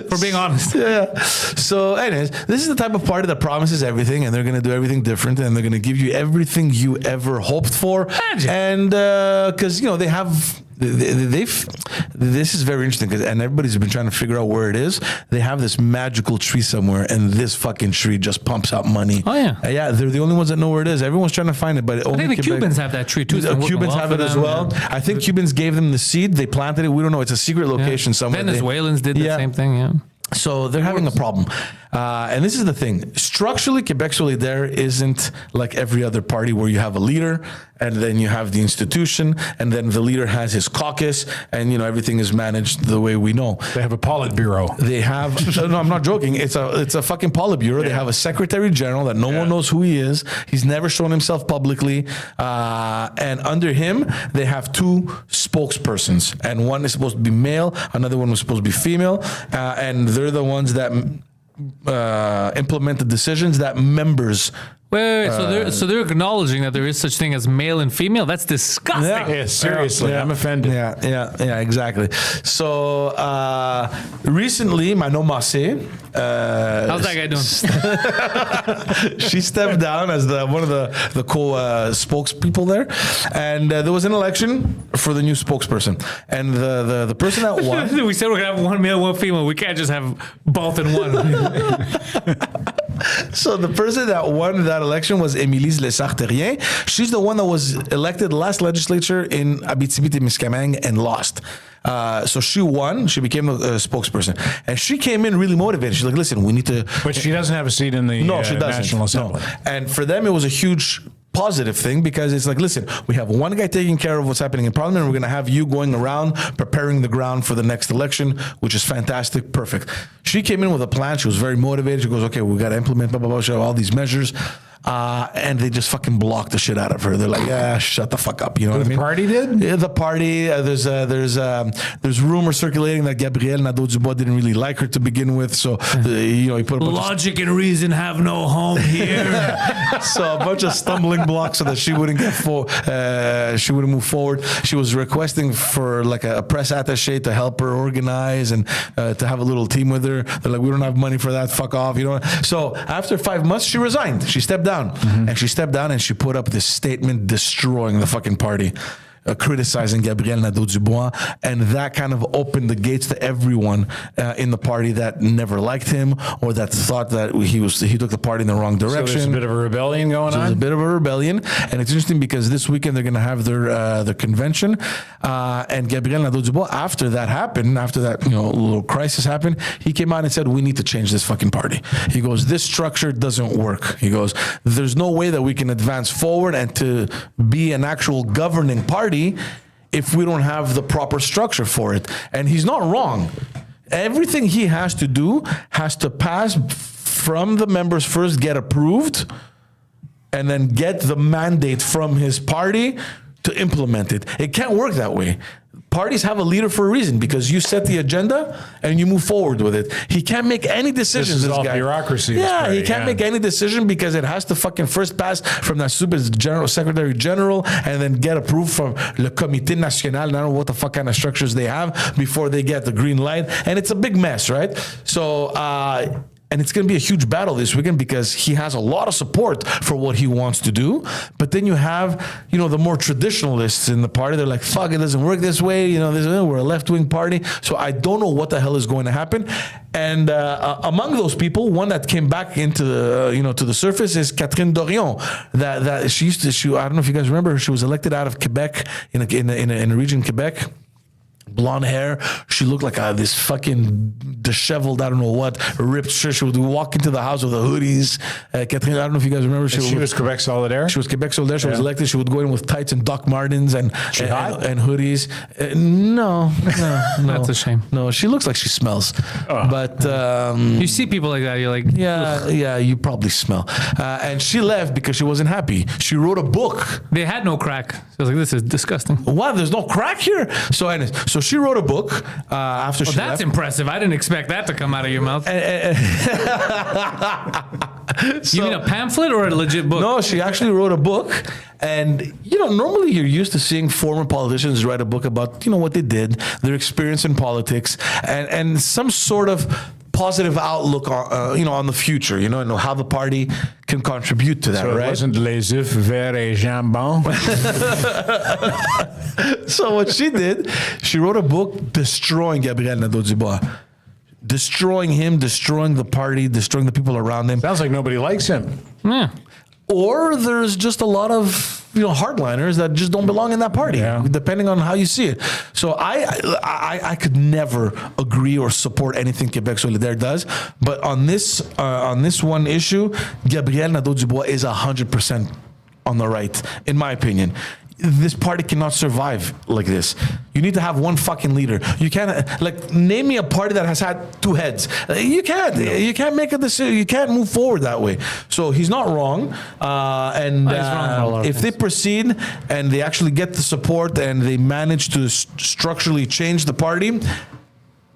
For being honest. Yeah. So, anyways, this is the type of party that promises everything, and they're going to do everything different, and they're going to give you everything you ever hoped for. Magic. And because they have. This is very interesting and everybody's been trying to figure out where it is. They have this magical tree somewhere, and this fucking tree just pumps out money. Oh, yeah. Yeah, they're the only ones that know where it is. Everyone's trying to find it, but I think the Cubans have that tree too. The Cubans have it as well. I think Cubans gave them the seed. They planted it. We don't know. It's a secret location somewhere. Venezuelans did the same thing, yeah. So they're having a problem. And this is the thing. Structurally, Quebec Solidaire isn't like every other party where you have a leader and then you have the institution and then the leader has his caucus and, everything is managed the way we know. They have a Politburo. They have, no, I'm not joking. It's a fucking Politburo. They have a secretary general that no one knows who he is. He's never shown himself publicly. And under him, they have 2 spokespersons. And one is supposed to be male. Another one was supposed to be female. And they're the ones that implement the decisions that members. Wait. So they're acknowledging that there is such thing as male and female. That's disgusting. Yeah, seriously, I'm offended. Yeah, exactly. So recently, Manon Massé, How's that guy doing? she stepped down as one of the spokespeople there, and there was an election for the new spokesperson, and the person that won. We said we're gonna have 1 male, 1 female. We can't just have both in one. So the person that won that election was Émilie Lessard-Terrien. She's the one that was elected last legislature in Abitibi-Témiscamingue and lost. So she won. She became a spokesperson, and she came in really motivated. She's like, "Listen, we need to." But she doesn't have a seat in the No, she doesn't. National Assembly. No. And for them, it was a huge positive thing because it's like, listen, we have one guy taking care of what's happening in Parliament. And we're going to have you going around preparing the ground for the next election, which is fantastic. Perfect. She came in with a plan. She was very motivated. She goes, okay, we got to implement blah, blah, blah, all these measures. And they just fucking blocked the shit out of her. They're like, shut the fuck up. You know what I mean? The party did? Yeah, the party. There's rumors circulating that Gabriel Nadeau-Dubois didn't really like her to begin with. So, he put a bunch Logic and reason have no home here. so a bunch of stumbling blocks so that she wouldn't she wouldn't move forward. She was requesting for like a press attaché to help her organize and to have a little team with her. They're like, we don't have money for that. Fuck off. So after 5 months, she resigned. She stepped down. And she stepped down and she put up this statement destroying the fucking party. criticizing Gabriel Nadeau-Dubois, and that kind of opened the gates to everyone in the party that never liked him or that thought that he took the party in the wrong direction. So there's a bit of a rebellion going on? There's a bit of a rebellion, and it's interesting because this weekend they're going to have their convention, and Gabriel Nadeau-Dubois, after that happened, after that little crisis happened, he came out and said, we need to change this fucking party. He goes, this structure doesn't work. He goes, there's no way that we can advance forward and to be an actual governing party if we don't have the proper structure for it. And he's not wrong. Everything he has to do has to pass from the members first, get approved, and then get the mandate from his party to implement it. It can't work that way. Parties have a leader for a reason, because you set the agenda and you move forward with it. He can't make any decisions. This is all guy. bureaucracy. Yeah, he can't make any decision because it has to fucking first pass from that super general secretary general and then get approved from le Comité National. I don't know what the fuck kind of structures they have before they get the green light, and it's a big mess, right? So. And it's going to be a huge battle this weekend because he has a lot of support for what he wants to do. But then you have, the more traditionalists in the party. They're like, fuck, it doesn't work this way. We're a left-wing party. So I don't know what the hell is going to happen. And among those people, one that came back into the, to the surface is Catherine Dorion. That she used to, I don't know if you guys remember, she was elected out of Quebec in a region, Quebec. Blonde hair. She looked like this fucking disheveled, I don't know what, ripped shirt. She would walk into the house with the hoodies. Catherine, I don't know if you guys remember. She was Quebec Solidaire? She was Quebec Solidaire. She was elected. She would go in with tights and Doc Martens and hoodies. No. That's a shame. No, she looks like she smells. But you see people like that, you're like, yeah, you probably smell. And she left because she wasn't happy. She wrote a book. They had no crack. So I was like, this is disgusting. What? There's no crack here? So she wrote a book after she left. That's impressive. I didn't expect that to come out of your mouth. You mean a pamphlet or a legit book? No, she actually wrote a book. And, normally you're used to seeing former politicians write a book about, what they did, their experience in politics, and some sort of positive outlook on the future, and how the party can contribute to that, so right? It wasn't les œufs verts et jambon. So what she did, she wrote a book destroying Gabriel Nadeau-Dubois. Destroying him, destroying the party, destroying the people around him. Sounds like nobody likes him. Yeah. Or there's just a lot of hardliners that just don't belong in that party, depending on how you see it. So I could never agree or support anything Quebec Solidaire does, but on this one issue, Gabriel Nadeau-Dubois is 100% on the right, in my opinion. This party cannot survive like this. You need to have one fucking leader. You can't name me a party that has had two heads. You can't. No. You can't make a decision. You can't move forward that way. So he's not wrong. If they proceed and they actually get the support and they manage to structurally change the party,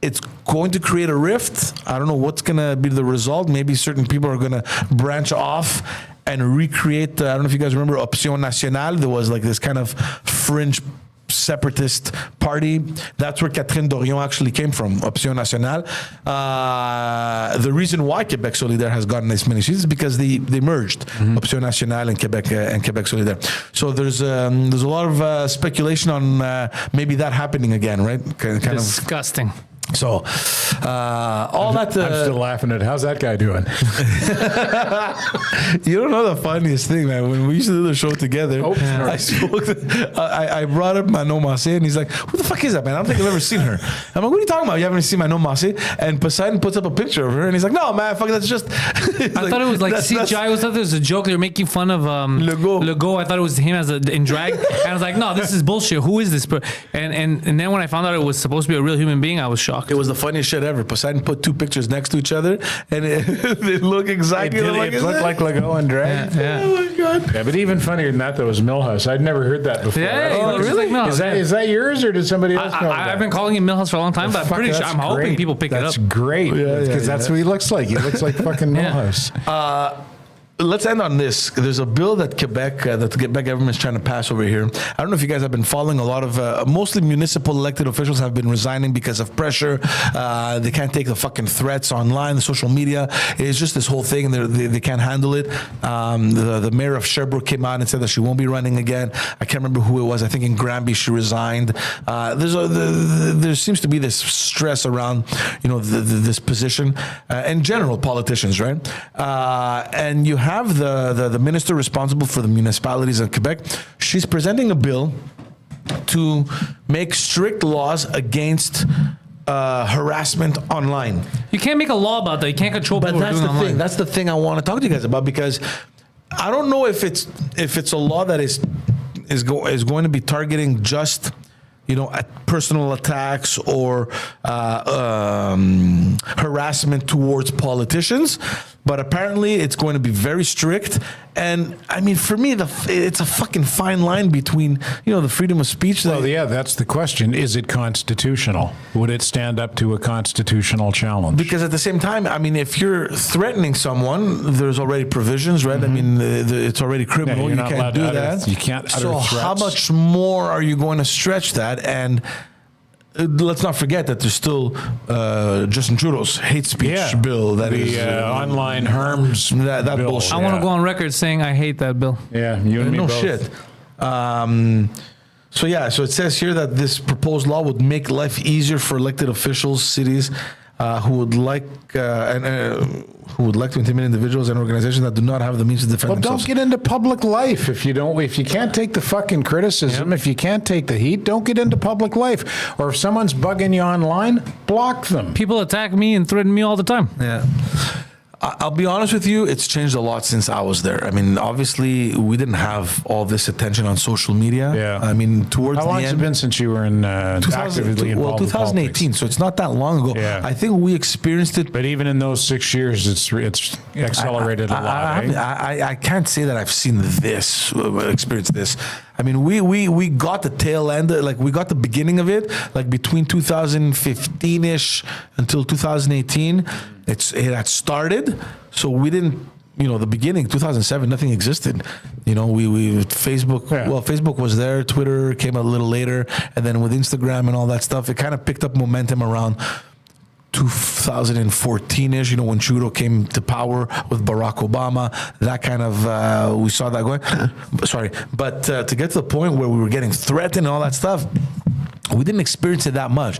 it's going to create a rift. I don't know what's going to be the result. Maybe certain people are going to branch off and recreate, I don't know if you guys remember Option Nationale. There was this kind of fringe separatist party. That's where Catherine Dorion actually came from, Option Nationale. The reason why Quebec Solidaire has gotten this many seats is because they merged Option Nationale and Quebec Solidaire. So there's a lot of speculation on maybe that happening again, right? Kind of disgusting. So, all that. I'm still laughing at how's that guy doing? You don't know the funniest thing, man. When we used to do the show together, I brought up Manon Massé, and he's like, "Who the fuck is that, man? I don't think I've ever seen her." I'm like, "What are you talking about? You haven't seen Manon Massé?" And Poseidon puts up a picture of her, and he's like, "No, man, fuck, that's just." I thought it was like CGI. I thought it was a joke. They were making fun of Legault. I thought it was him in drag, and I was like, "No, this is bullshit. Who is this?" And then when I found out it was supposed to be a real human being, I was shocked. It was the funniest shit ever. Poseidon put two pictures next to each other, and they look exactly like it looked like Legault and drag. Yeah. Oh my god! Yeah, but even funnier than that, though, was Millhouse. I'd never heard that before. Yeah, really? Like Millhouse, is that yours, or did somebody else know that? I've been calling him Millhouse for a long time, but I'm hoping people pick it up. That's great, because that's what he looks like. He looks like fucking Millhouse. let's end on this. There's a bill that the Quebec government is trying to pass over here. I don't know if you guys have been following. A lot of mostly municipal elected officials have been resigning because of pressure. They can't take the fucking threats online, the social media. It's just this whole thing, and they can't handle it. The mayor of Sherbrooke came out and said that she won't be running again. I can't remember who it was. I think in Granby she resigned. There seems to be this stress around, this position. In general, politicians, right? And you have the minister responsible for the municipalities of Quebec. She's presenting a bill to make strict laws against harassment online. You can't make a law about that. You can't control But people that's doing the online. thing. That's the thing I want to talk to you guys about, because I don't know if it's a law that is going to be targeting just personal attacks or harassment towards politicians, but apparently it's going to be very strict. And I mean, for me, it's a fucking fine line between the freedom of speech. Well, yeah, that's the question. Is it constitutional? Would it stand up to a constitutional challenge? Because at the same time, I mean, if you're threatening someone, there's already provisions, right? I mean, it's already criminal. you're You not can't allowed do to utter- that. you can't utter So how threats. much more are you going to stretch that? And let's not forget that there's still Justin Trudeau's hate speech bill that is online harms that bill. bullshit. I want to go on record saying I hate that bill. Yeah, you and me no both. shit. So it says here that this proposed law would make life easier for elected officials, cities who would like to intimidate individuals and organizations that do not have the means to defend Well, themselves. don't get into public life if you can't take the fucking criticism, if you can't take the heat, don't get into public life. Or if someone's bugging you online, block them. People attack me and threaten me all the time. Yeah. I'll be honest with you, it's changed a lot since I was there. I mean, obviously, we didn't have all this attention on social media. Yeah. I mean, towards How long the has end, it been since you were actively involved in 2018, politics? so it's not that long ago. Yeah. I think we experienced it. But even in those 6 years, it's accelerated a lot. I can't say that I've seen this, experienced this. I mean, we got the tail end, like we got the beginning of it, like between 2015-ish until 2018. It had started, so we didn't. The beginning, 2007, nothing existed. We Facebook. Yeah. Well, Facebook was there. Twitter came a little later, and then with Instagram and all that stuff, it kind of picked up momentum around 2014-ish, when Trudeau came to power with Barack Obama, that kind of, we saw that going. Sorry. But to get to the point where we were getting threatened and all that stuff, we didn't experience it that much.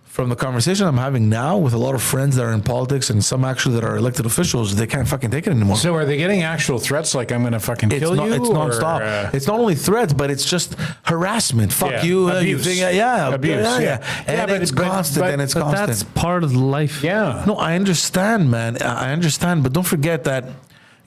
From the conversation I'm having now with a lot of friends that are in politics and some actually that are elected officials, they can't fucking take it anymore. So are they getting actual threats like I'm going to fucking kill you? It's nonstop. It's not only threats, but it's just harassment. Fuck Yeah. you. Abuse. Abuse. And it's constant. And it's But constant. that's part of life. Yeah. No, I understand, man. I understand, but don't forget that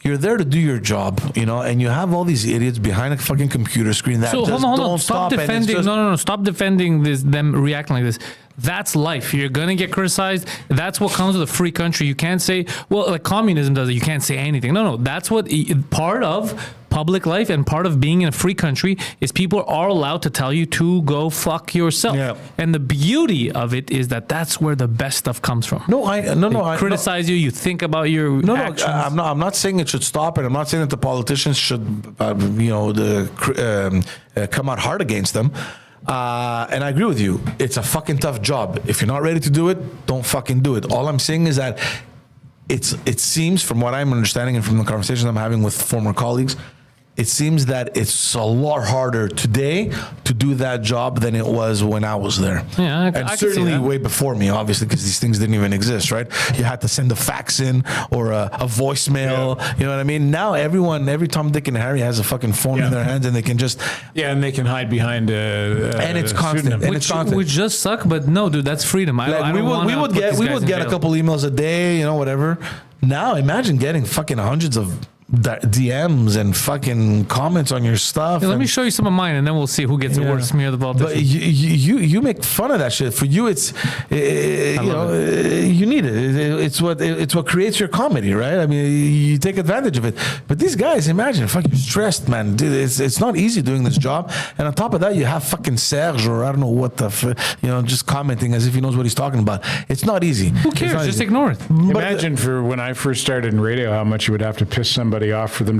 you're there to do your job, and you have all these idiots behind a fucking computer screen that So just hold on. don't Stop stop. And it's defending. just, No. Stop defending them reacting like this. That's life. You're gonna get criticized. That's what comes with a free country. You can't say, well, like communism does it. You can't say anything. No. That's what part of public life and part of being in a free country is people are allowed to tell you to go fuck yourself. Yeah. And the beauty of it is that that's where the best stuff comes from. I Criticize you. You think about your actions. I'm not saying it should stop, and I'm not saying that the politicians should, come out hard against them. And I agree with you. It's a fucking tough job. If you're not ready to do it, don't fucking do it. All I'm saying is that it seems, from what I'm understanding and from the conversations I'm having with former colleagues, it seems that it's a lot harder today to do that job than it was when I was there. Yeah, I and can see certainly that. way before me, obviously, because these things didn't even exist, right? You had to send a fax in or a voicemail. Yeah. You know what I mean? Now every Tom, Dick, and Harry has a fucking phone in their hands, and they can just. Yeah, and they can hide behind And it's constant. pseudonym. And it's constant. Which just suck, but no, dude, that's freedom. Like, we would get a couple emails a day, whatever. Now imagine getting fucking hundreds of DMs and fucking comments on your stuff. Yeah, let and- me show you some of mine, and then we'll see who gets the worst smear of the But politician. you make fun of that shit. For you, it's you need it. It's what creates your comedy, right? I mean, you take advantage of it. But these guys, imagine, fucking stressed, man. Dude, it's not easy doing this job. And on top of that, you have fucking Serge or I don't know what just commenting as if he knows what he's talking about. It's not easy. Who cares? Just ignore it. Imagine for when I first started in radio, how much you would have to piss somebody somebody off for them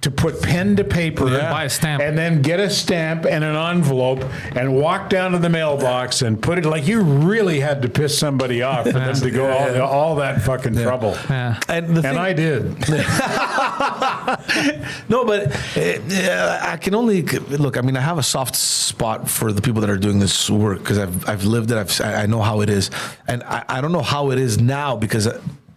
to put pen to paper, Buy a stamp. and then get a stamp and an envelope and walk down to the mailbox and put it, like you really had to piss somebody off for them to go all that fucking trouble. Yeah. And I did. No, but I can only look. I mean, I have a soft spot for the people that are doing this work because I've lived it. I know how it is, and I don't know how it is now because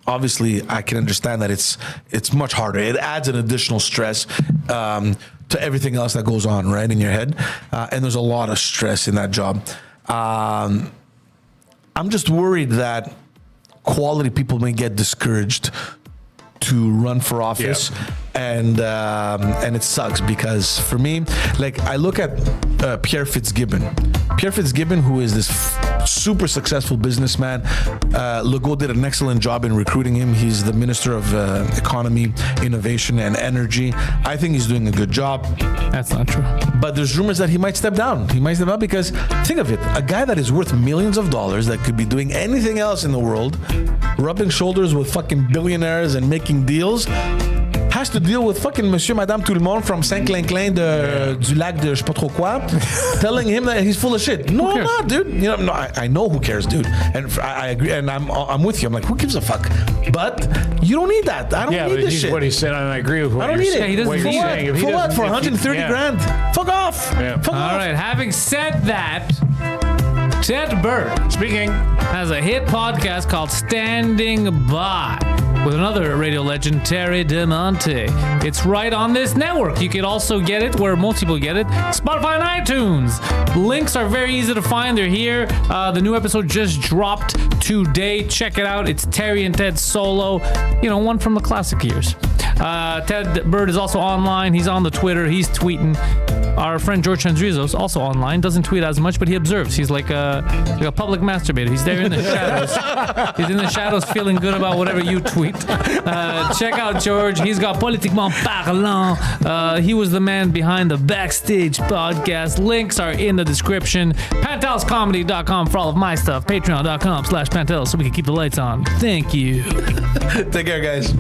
obviously I can understand that it's much harder. It adds an additional stress to everything else that goes on right in your head, and there's a lot of stress in that job. I'm just worried that quality people may get discouraged to run for office, and it sucks because for me, like I look at Pierre Fitzgibbon, who is this super successful businessman. Legault did an excellent job in recruiting him. He's the Minister of Economy, Innovation, and Energy. I think he's doing a good job. That's not true. But there's rumors that he might step down. He might step down because, think of it, a guy that is worth millions of dollars that could be doing anything else in the world, rubbing shoulders with fucking billionaires and making deals, has to deal with fucking Monsieur, Madame, tout le monde from Saint-Clinclin du lac de je sais pas trop quoi, telling him that he's full of shit. No, I'm not, dude. You know, no, I know who cares, dude. And I agree, and I'm with you. I'm like, who gives a fuck? But you don't need that. I don't need this shit. What he said, and I agree with what I don't need it. He doesn't what need you're it. saying. If he For what? doesn't- For if he- 130 yeah. grand? Fuck off. Yeah. Fuck off. All right. Having said that, Ted Bird Speaking. has a hit podcast called Standing By with another radio legend, Terry DeMonte. It's right on this network. You can also get it where most people get it, Spotify and iTunes. Links are very easy to find. They're here. The new episode just dropped today. Check it out. It's Terry and Ted solo, one from the classic years. Ted Bird is also online. He's on the Twitter. He's tweeting. Our friend George Chandrizos is also online. Doesn't tweet as much, but he observes. He's like a public masturbator. He's there in the shadows. He's in the shadows feeling good about whatever you tweet. Check out George. He's got Politiquement Parlant. He was the man behind the Backstage podcast. Links are in the description. PantelisComedy.com for all of my stuff. Patreon.com/Pantelis so we can keep the lights on. Thank you. Take care, guys.